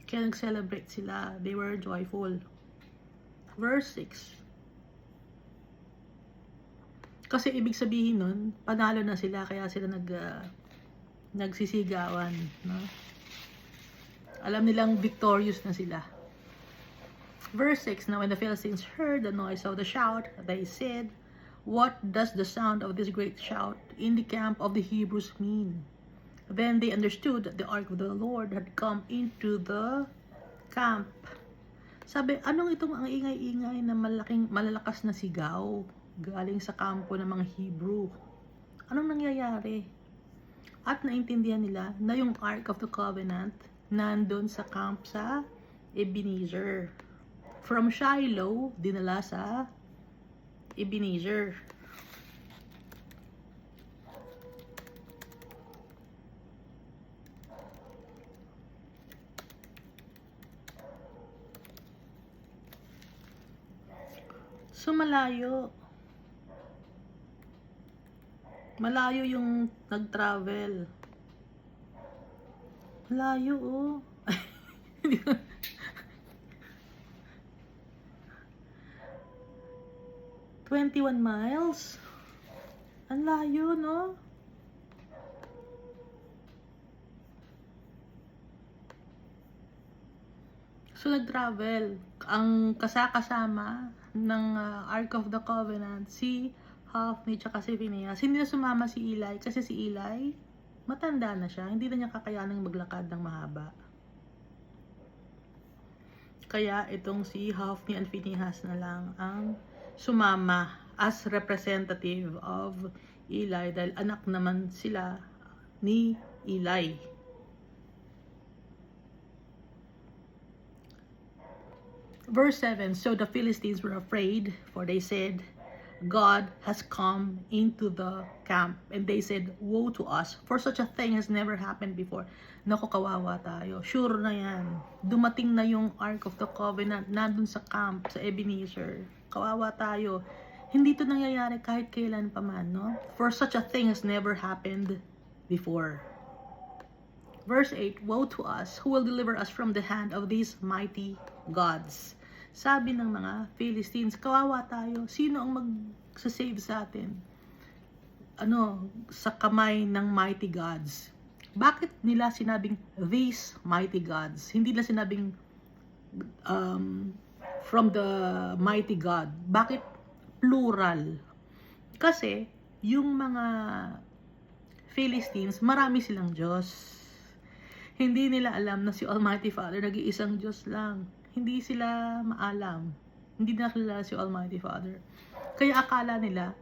Kaya nag-celebrate sila. They were joyful. Verse 6, Kasi ibig sabihin nun, panalo na sila, kaya sila nagsisigawan. No? Alam nilang victorious na sila. Verse 6, now when the Philistines heard the noise of the shout, they said, what does the sound of this great shout in the camp of the Hebrews mean? Then they understood that the ark of the Lord had come into the camp. Sabi, anong itong ang ingay-ingay na malalakas na sigaw galing sa kampo ng mga Hebrew? Anong nangyayari? At naintindihan nila na yung Ark of the Covenant nandun sa camp sa Ebenezer. From Shiloh, dinala sa Ebenezer. So malayo. Malayo yung nag-travel. Malayo, oh. 21 miles. Ang layo, no? So, nag-travel. Ang kasama ng Ark of the Covenant, si Hophni tsaka si Phinehas. Hindi na sumama si Eli kasi si Eli matanda na siya. Hindi na niya kakayanang maglakad ng mahaba. Kaya itong si Hophni and Phinehas na lang ang sumama as representative of Eli dahil anak naman sila ni Eli. Verse 7, so the Philistines were afraid, for they said, God has come into the camp. And they said, woe to us, for such a thing has never happened before. Naku, kawawa tayo. Sure na yan. Dumating na yung Ark of the Covenant, nandun sa camp, sa Ebenezer. Kawawa tayo. Hindi ito nangyayari kahit kailan pa man, no? For such a thing has never happened before. Verse 8, woe to us, who will deliver us from the hand of these mighty gods? Sabi ng mga Philistines, kawawa tayo. Sino ang mag-save sa atin? Sa kamay ng mighty gods. Bakit nila sinabing these mighty gods? Hindi nila sinabing from the mighty God. Bakit plural? Kasi yung mga Philistines, marami silang Diyos. Hindi nila alam na si Almighty Father nag-iisang Diyos lang. Hindi sila maalam. Hindi na kilala si Almighty Father. Kaya akala nila,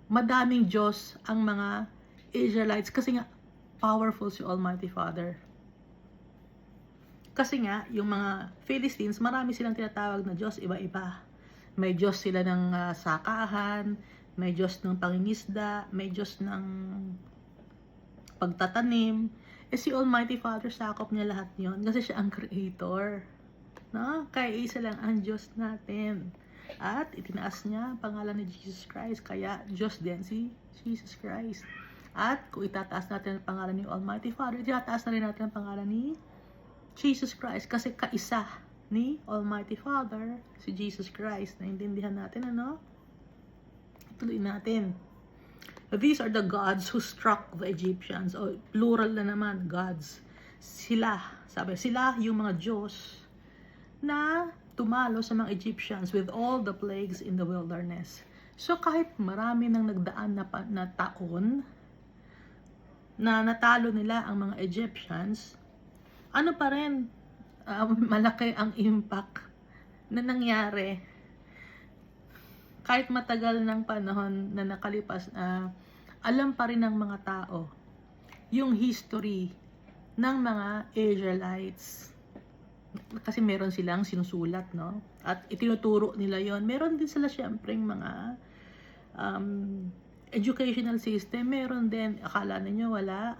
madaming Diyos ang mga Israelites kasi nga, powerful si Almighty Father. Kasi nga, yung mga Philistines, marami silang tinatawag na Diyos, iba-iba. May Diyos sila ng sakahan, may Diyos ng pangingisda, may Diyos ng pagtatanim. Si Almighty Father, sakop niya lahat yon kasi siya ang creator. No? Kaya isa lang ang Diyos natin. At itinaas niya ang pangalan ni Jesus Christ. Kaya Diyos din si Jesus Christ. At kung itataas natin ang pangalan ni Almighty Father, itataas na rin natin ang pangalan ni Jesus Christ. Kasi kaisa ni Almighty Father, si Jesus Christ. Naintindihan natin, ano? Tuloy natin. These are the gods who struck the Egyptians. O plural na naman, gods. Sila, sabi, sila yung mga Diyos na tumalo sa mga Egyptians with all the plagues in the wilderness. So kahit marami nang nagdaan na taon na natalo nila ang mga Egyptians, ano pa rin, malaki ang impact na nangyari. Kahit matagal ng panahon na nakalipas, alam pa rin ng mga tao yung history ng mga Israelites. Kasi meron silang sinusulat, no? At itinuturo nila yon. Meron din sila syempreng mga educational system. Meron din, akala ninyo wala.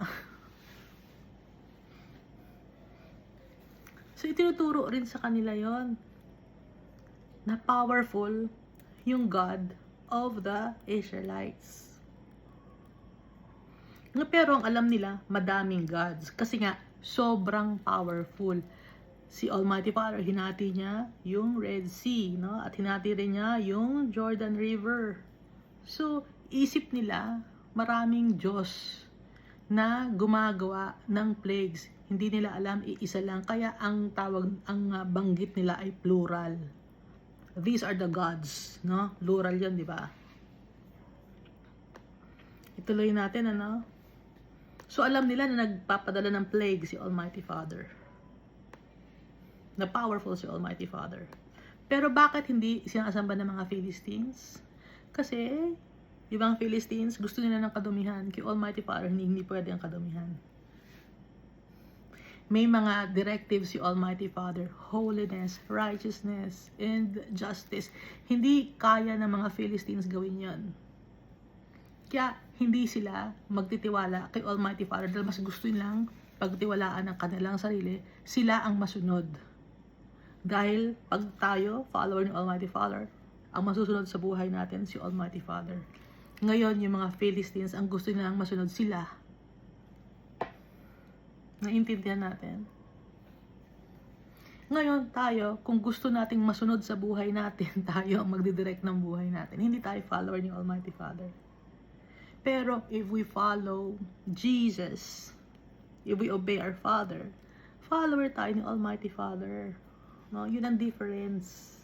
So itinuturo rin sa kanila yon na powerful yung God of the Israelites. Pero ang alam nila, madaming gods. Kasi nga, sobrang powerful. Si Almighty Father, hinati niya yung Red Sea, no? At hinati rin niya yung Jordan River. So, isip nila, maraming Diyos na gumagawa ng plagues. Hindi nila alam, iisa lang. Kaya ang banggit nila ay plural. These are the gods, no? Plural 'yon, di ba? Ituloy natin, ano? So alam nila na nagpapadala ng plague si Almighty Father. Na powerful si Almighty Father. Pero bakit hindi sinasamba ng mga Philistines? Kasi yung mga Philistines gusto nila ng kadumihan. Kay Almighty Father hindi pwede ang kadumihan. May mga directives si Almighty Father, holiness, righteousness, and justice. Hindi kaya ng mga Philistines gawin yon. Kaya hindi sila magtitiwala kay Almighty Father dahil mas gusto nilang pagtiwalaan ng kanilang sarili, sila ang masunod. Dahil pag tayo, follower ni Almighty Father, ang masusunod sa buhay natin si Almighty Father. Ngayon, yung mga Philistines, ang gusto nilang masunod sila. Naintindihan natin? Ngayon tayo, kung gusto nating masunod sa buhay natin, tayo ang magdidirect ng buhay natin. Hindi tayo follower ni Almighty Father. Pero if we follow Jesus, if we obey our Father, follower tayo ni Almighty Father. No, yun ang difference.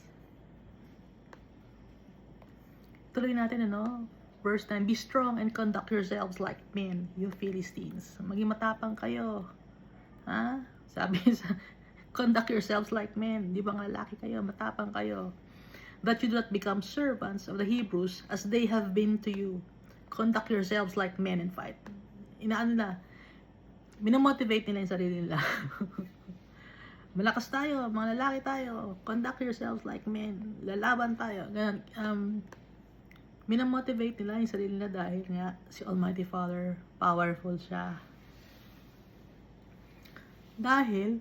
Tuloy natin, ano? Verse 9, be strong and conduct yourselves like men, you Philistines. Maging matapang kayo. Ha? Sabi sa, conduct yourselves like men. Di ba nga laki kayo, matapang kayo. That you do not become servants of the Hebrews as they have been to you. Conduct yourselves like men and fight. Inaano na, minamotivate nila yung sarili nila. Malakas tayo, mga lalaki tayo. Conduct yourselves like men. Lalaban tayo. Ganun. Minamotivate nila yung sarili nila dahil nga si Almighty Father, powerful siya. Dahil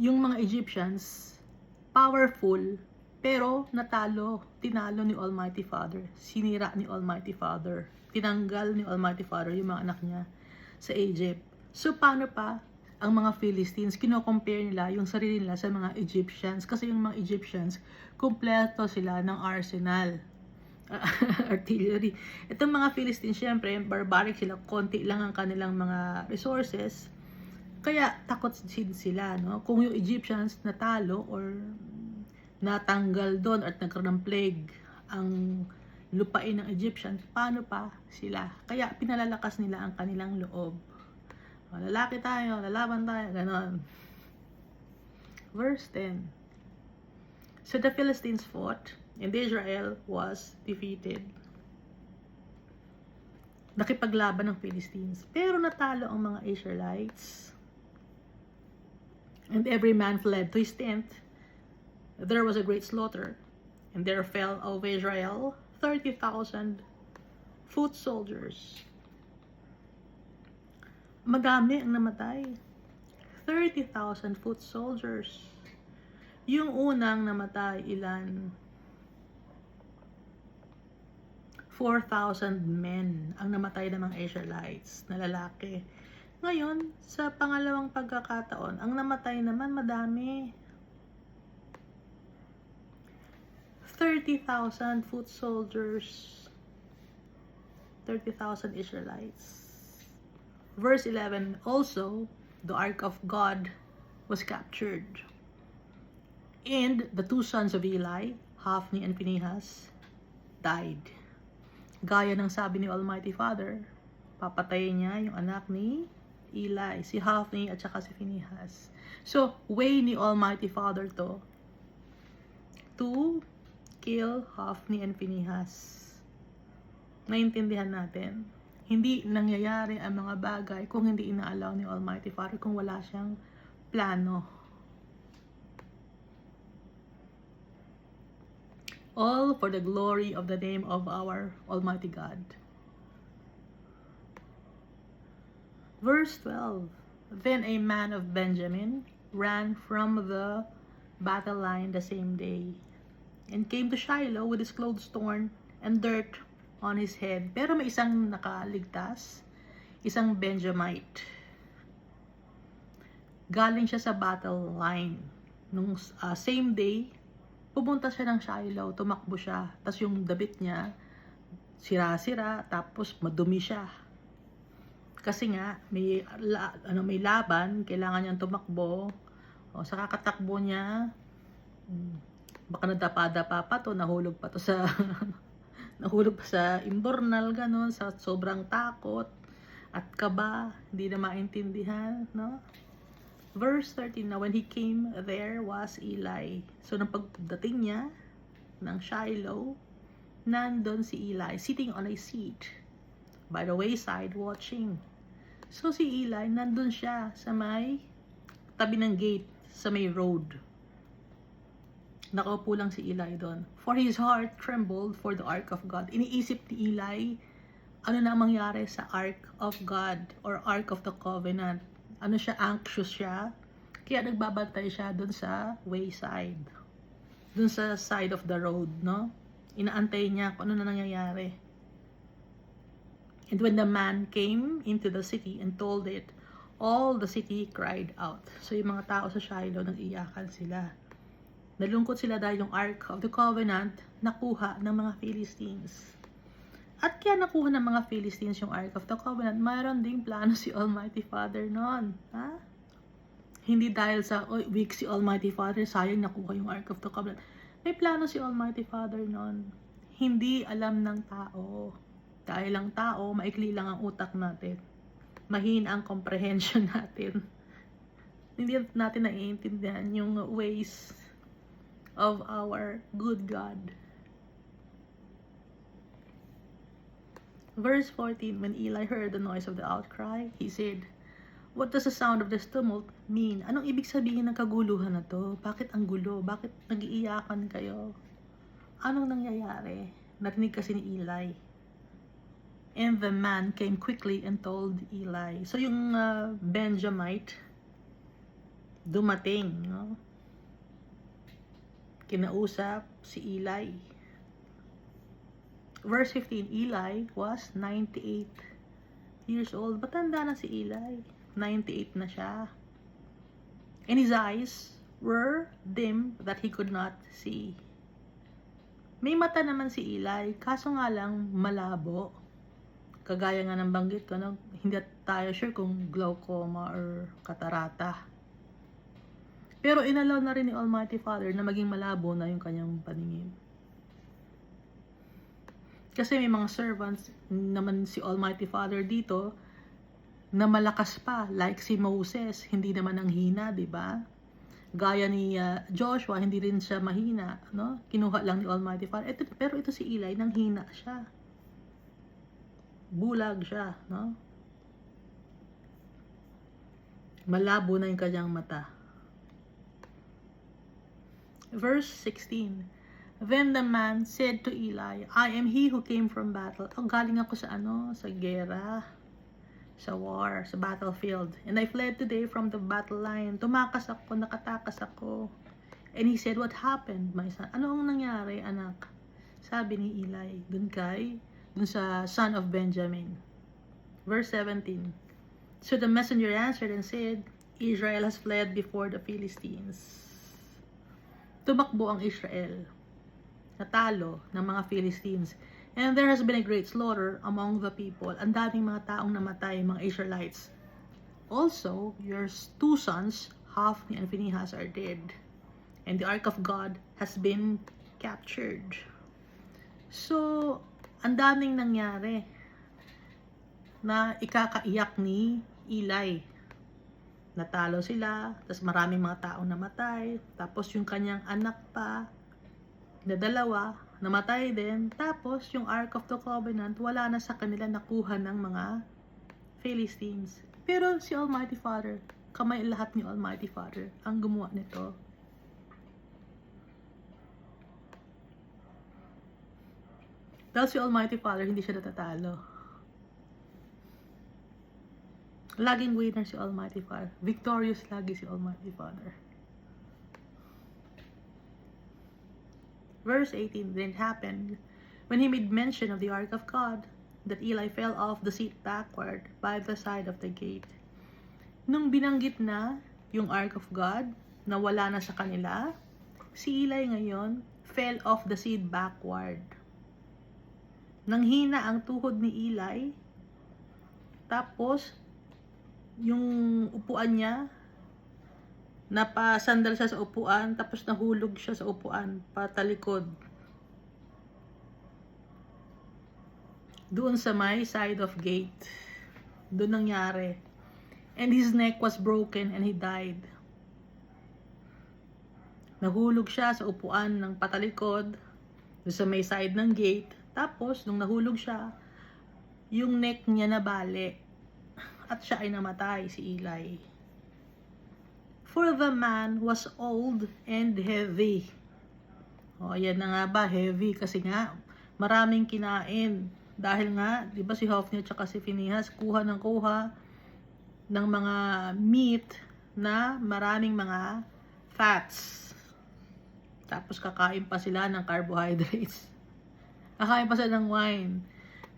yung mga Egyptians powerful pero tinalo ni Almighty Father, sinira ni Almighty Father, tinanggal ni Almighty Father yung mga anak niya sa Egypt. So paano pa ang mga Philistines, kino-compare nila yung sarili nila sa mga Egyptians kasi yung mga Egyptians kumpleto sila ng arsenal. Artillery. Itong mga Philistines, syempre, barbaric sila, konti lang ang kanilang mga resources, kaya takot sila, no? Kung yung Egyptians natalo or natanggal doon at nagkaroon ng plague ang lupain ng Egyptians, paano pa sila? Kaya pinalalakas nila ang kanilang loob. Lalaki tayo, lalaban tayo, ganon. Verse 10. So the Philistines fought, and Israel was defeated. Nakipaglaban ng Philistines. Pero natalo ang mga Israelites. And every man fled to his tent. There was a great slaughter. And there fell of Israel 30,000 foot soldiers. Madami ang namatay. 30,000 foot soldiers. Yung unang namatay, ilan? 4,000 men ang namatay ng mga Israelites na lalaki. Ngayon, sa pangalawang pagkakataon, ang namatay naman madami. 30,000 foot soldiers. 30,000 Israelites. Verse 11, also, the ark of God was captured. And the two sons of Eli, Hophni and Phinehas, died. Gaya ng sabi ni Almighty Father, papatayin niya yung anak ni Eli, si Hophni at saka si Phinehas. So, way ni Almighty Father to kill Hophni and Phinehas. Naintindihan natin? Hindi nangyayari ang mga bagay kung hindi inaalaw ni Almighty Father, kung wala siyang plano. All for the glory of the name of our Almighty God. Verse 12. Then a man of Benjamin ran from the battle line the same day, and came to Shiloh with his clothes torn and dirt on his head. Pero may isang nakaligtas, isang Benjamite. Galing siya sa battle line. Nung same day, pumunta siya ng Shiloh, tumakbo siya. Tapos yung damit niya, sira-sira, tapos madumi siya. Kasi nga, may laban, kailangan niyang tumakbo. O, sa kakatakbo niya, baka nadapa-dapa pa to, nahulog pa to sa, nahulog pa sa imbornal, ganun, sa sobrang takot at kaba, hindi na maintindihan, no? Verse 13, now when he came, there was Eli. So, nang pagdating niya ng Shiloh, nandun si Eli, sitting on a seat by the wayside, watching. So, si Eli, nandun siya sa may tabi ng gate, sa may road. Nakaupo lang si Eli doon. For his heart trembled for the ark of God. Iniisip ni Eli, ano na mangyari sa ark of God or ark of the covenant. Ano siya, anxious siya. Kaya nagbabantay siya doon sa wayside. Doon sa side of the road, no? Inaantay niya kung ano na nangyayari. And when the man came into the city and told it, all the city cried out. So yung mga tao sa Shiloh, nag-iyakan sila. Nalungkot sila dahil yung Ark of the Covenant nakuha ng mga Philistines. At kaya nakuha ng mga Philistines yung Ark of the Covenant, mayroon ding plano si Almighty Father noon. Ha? Hindi dahil sa weak si Almighty Father, sayang nakuha yung Ark of the Covenant. May plano si Almighty Father noon. Hindi alam ng tao. Dahil ang tao, maikli lang ang utak natin. Mahina ang comprehension natin. Hindi natin naiintindihan yung ways of our good God. Verse 14, when Eli heard the noise of the outcry, he said, what does the sound of this tumult mean? Anong ibig sabihin ng kaguluhan na to? Bakit ang gulo? Bakit nag-iiyakan kayo? Anong nangyayari? Narinig kasi ni Eli. And the man came quickly and told Eli. So yung Benjamite, dumating, no? Kinausap si Eli. Verse 15, Eli was 98 years old. Matanda na si Eli. 98 na siya. And his eyes were dim that he could not see. May mata naman si Eli, kaso nga lang malabo. Kagaya nga ng banggit ko, no? Hindi tayo sure kung glaucoma or katarata. Pero inalaw na rin ni Almighty Father na maging malabo na yung kanyang paningin. Kasi may mga servants naman si Almighty Father dito na malakas pa, like si Moses, hindi naman ang hina, di ba? Gaya ni Joshua, hindi rin siya mahina, no? Kinuha lang ni Almighty Father. Pero ito si Eli, nang hina siya. Bulag siya, no? Malabo na yung kanyang mata. Verse 16. Then the man said to Eli, I am he who came from battle. Galing ako sa sa gera, sa war, sa battlefield. And I fled today from the battle line. Tumakas ako, nakatakas ako. And he said, what happened, my son? Ano ang nangyari, anak? Sabi ni Eli, dun sa son of Benjamin. Verse 17. So the messenger answered and said, Israel has fled before the Philistines. Tumakbo ang Israel. Natalo ng mga Philistines. And there has been a great slaughter among the people. Ang daming mga taong namatay, mga Israelites. Also, your two sons, Hophni and Phinehas, are dead. And the ark of God has been captured. So, ang daming nangyari na ikakaiyak ni Eli. Natalo sila, tapos maraming mga taong namatay, tapos yung kanyang anak pa, na dalawa, namatay din, tapos yung Ark of the Covenant, wala na sa kanila, nakuha ng mga Philistines. Pero si Almighty Father, kamay lahat ni Almighty Father ang gumawa nito. Dahil si Almighty Father, hindi siya natatalo. Laging winner si Almighty Father. Victorious lagi si Almighty Father. Verse 18, then it happened, when he made mention of the ark of God, that Eli fell off the seat backward by the side of the gate. Nung binanggit na yung ark of God, na wala na sa kanila, si Eli ngayon fell off the seat backward. Nang hina ang tuhod ni Eli, Tapos, yung upuan niya, napasandal siya sa upuan, tapos nahulog siya sa upuan, patalikod. Doon sa may side of gate. Doon nangyari. And his neck was broken and he died. Nahulog siya sa upuan ng patalikod, doon sa may side ng gate. Tapos, nung nahulog siya, yung neck niya nabali. At siya ay namatay, si Eli. For the man was old and heavy. O, yan na nga ba, heavy. Kasi nga, maraming kinain. Dahil nga, di ba si Hophni at si Phinehas, kuha ng mga meat na maraming mga fats. Tapos kakain pa sila ng carbohydrates. Kakain pa sila ng wine.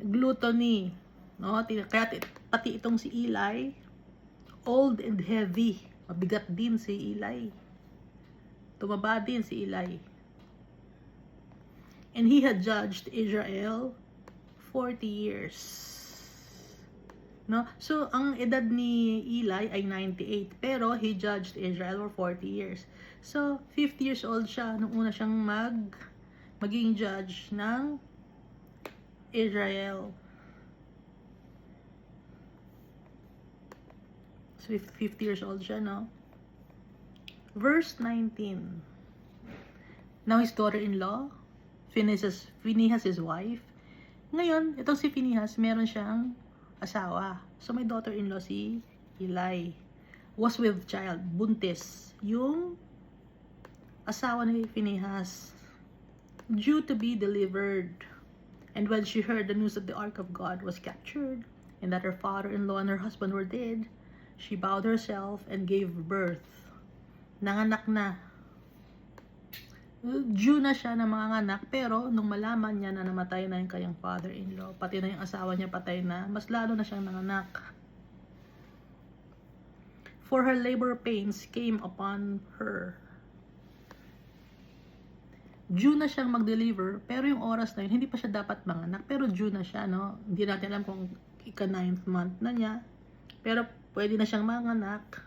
Gluttony. No? Kaya pati itong si Eli, old and heavy. Mabigat din si Eli. Tumaba din si Eli. And he had judged Israel 40 years. No? So, ang edad ni Eli ay 98. Pero, he judged Israel for 40 years. So, 50 years old siya nung una siyang maging judge ng Israel. So, 50 years old siya, no? Verse 19. Now, his daughter-in-law, Phinehas his wife. Ngayon, itong si Phinehas, meron siyang asawa. So, may daughter-in-law si Eli. Was with child, buntis. Yung asawa ni Phinehas, due to be delivered. And when she heard the news that the ark of God was captured, and that her father-in-law and her husband were dead, she bowed herself and gave birth. Nanganak na. Due na siya ng mga anak, pero nung malaman niya na namatay na yung kanyang father-in-law, pati na yung asawa niya patay na, mas lalo na siyang nanganak. For her labor pains came upon her. Due na siyang mag-deliver, pero yung oras na yun, hindi pa siya dapat manganak, pero due na siya, no? Hindi natin alam kung ika-9th month na niya, pero pwede na siyang manganak.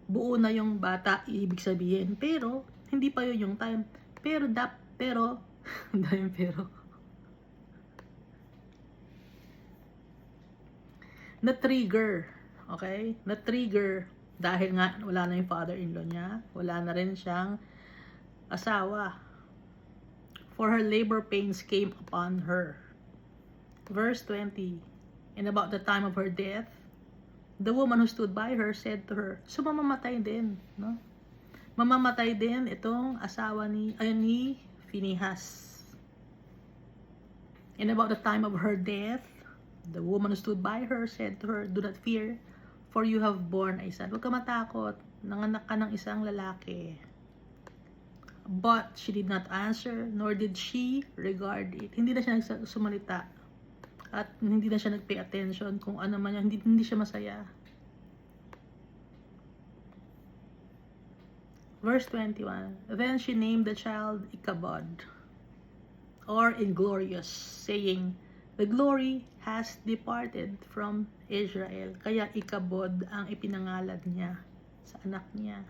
Buo na yung bata, ibig sabihin, pero hindi pa yun yung time. Pero na-trigger. Okay? Na-trigger. Dahil nga, wala na yung father-in-law niya. Wala na rin siyang asawa. For her labor pains came upon her. Verse 20. And about the time of her death, the woman who stood by her said to her, so mamamatay din, no? Mamamatay din itong asawa ni Phinehas. And about the time of her death, the woman who stood by her said to her, do not fear, for you have borne a son. Huwag ka matakot, nanganak ka ng isang lalaki. But she did not answer, nor did she regard it. Hindi na siya nagsumalita. At hindi na siya nag-pay attention kung ano man yan. Hindi siya masaya. Verse 21. Then she named the child Ichabod, or Inglorious, saying, the glory has departed from Israel. Kaya Ichabod ang ipinangalan niya sa anak niya.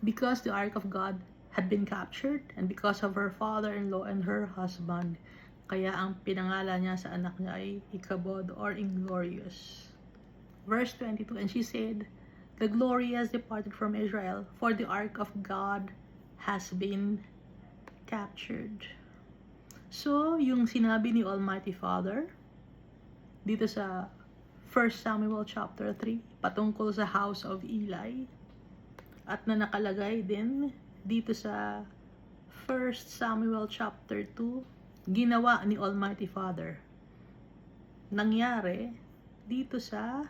Because the ark of God had been captured, and because of her father-in-law and her husband, kaya ang pinangalan niya sa anak niya ay Ichabod, or Inglorious. Verse 22. And she said, the glory has departed from Israel, for the ark of God has been captured. So, yung sinabi ni Almighty Father dito sa 1 Samuel chapter 3 patungkol sa house of Eli, at na nakalagay din dito sa 1 Samuel chapter 2, ginawa ni Almighty Father, nangyari dito sa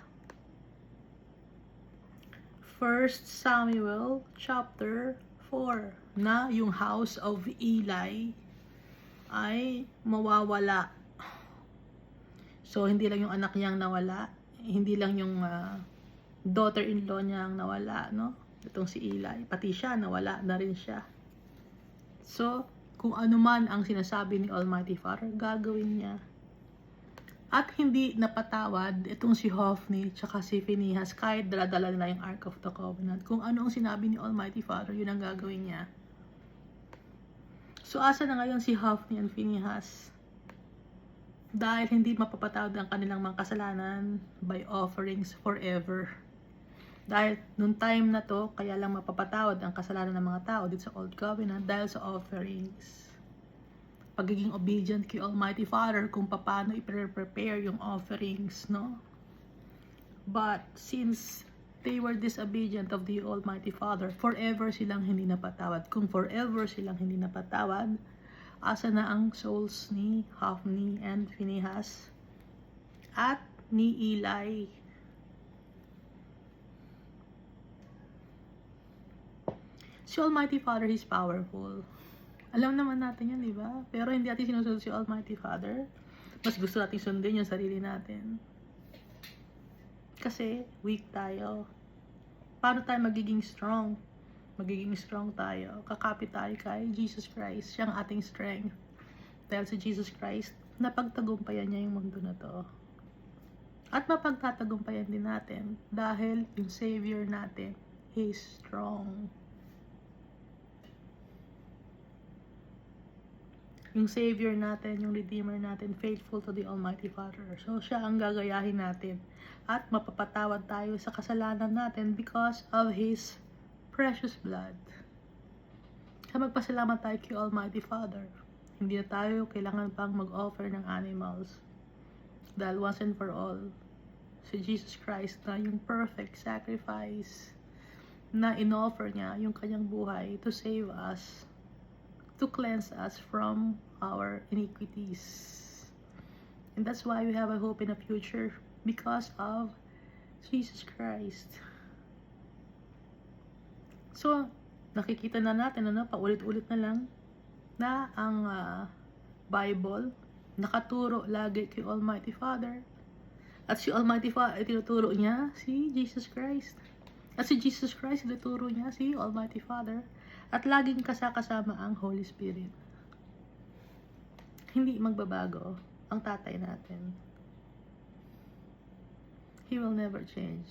1 Samuel chapter 4, na yung house of Eli ay mawawala. So, hindi lang yung anak niyang nawala, hindi lang yung daughter-in-law niyang nawala, no? Itong si Eli, pati siya, nawala na rin siya. So, kung ano man ang sinasabi ni Almighty Father, gagawin niya. At hindi napatawad itong si Hophni tsaka si Phinehas kahit dala-dala nila yung Ark of the Covenant. Kung ano ang sinabi ni Almighty Father, yun ang gagawin niya. So asa na ngayon si Hophni and Phinehas? Dahil hindi mapapatawad ang kanilang mga kasalanan by offerings forever. Dahil nung time na to, kaya lang mapapatawad ang kasalanan ng mga tao dito sa Old Covenant dahil sa offerings. Pagiging obedient kay Almighty Father kung paano i-prepare yung offerings, no? But since they were disobedient of the Almighty Father, forever silang hindi napatawad. Kung forever silang hindi napatawad, asa na ang souls ni Hophni and Phinehas at ni Eli? Si Almighty Father is powerful. Alam naman natin yan, di ba? Pero hindi natin sinusunod si Almighty Father. Mas gusto natin sundin yung sarili natin. Kasi weak tayo. Paano tayo magiging strong? Magiging strong tayo. Kakapit tayo kay Jesus Christ. Siya ang ating strength. Dahil si Jesus Christ, napagtagumpayan niya yung mundo na to. At mapagtatagumpayan din natin dahil yung Savior natin is strong. Yung Savior natin, yung Redeemer natin, faithful to the Almighty Father. So, siya ang gagayahin natin. At mapapatawad tayo sa kasalanan natin because of His precious blood. Kaya magpasalamat tayo kay Almighty Father. Hindi na tayo kailangan pang mag-offer ng animals. Dahil once and for all, si Jesus Christ na yung perfect sacrifice na in-offer niya yung kanyang buhay to save us, to cleanse us from our iniquities. And that's why we have a hope in the future because of Jesus Christ. So, nakikita na natin, paulit-ulit na lang na ang Bible nakaturo lagi kay Almighty Father. At si Almighty Father, tinuturo niya si Jesus Christ. At si Jesus Christ, tinuturo niya si Almighty Father. At laging kasama ang Holy Spirit. Hindi magbabago ang tatay natin. He will never change.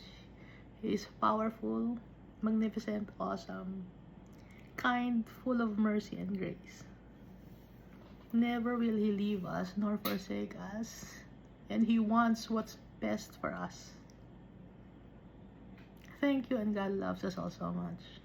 He is powerful, magnificent, awesome, kind, full of mercy and grace. Never will He leave us nor forsake us. And He wants what's best for us. Thank you, and God loves us all so much.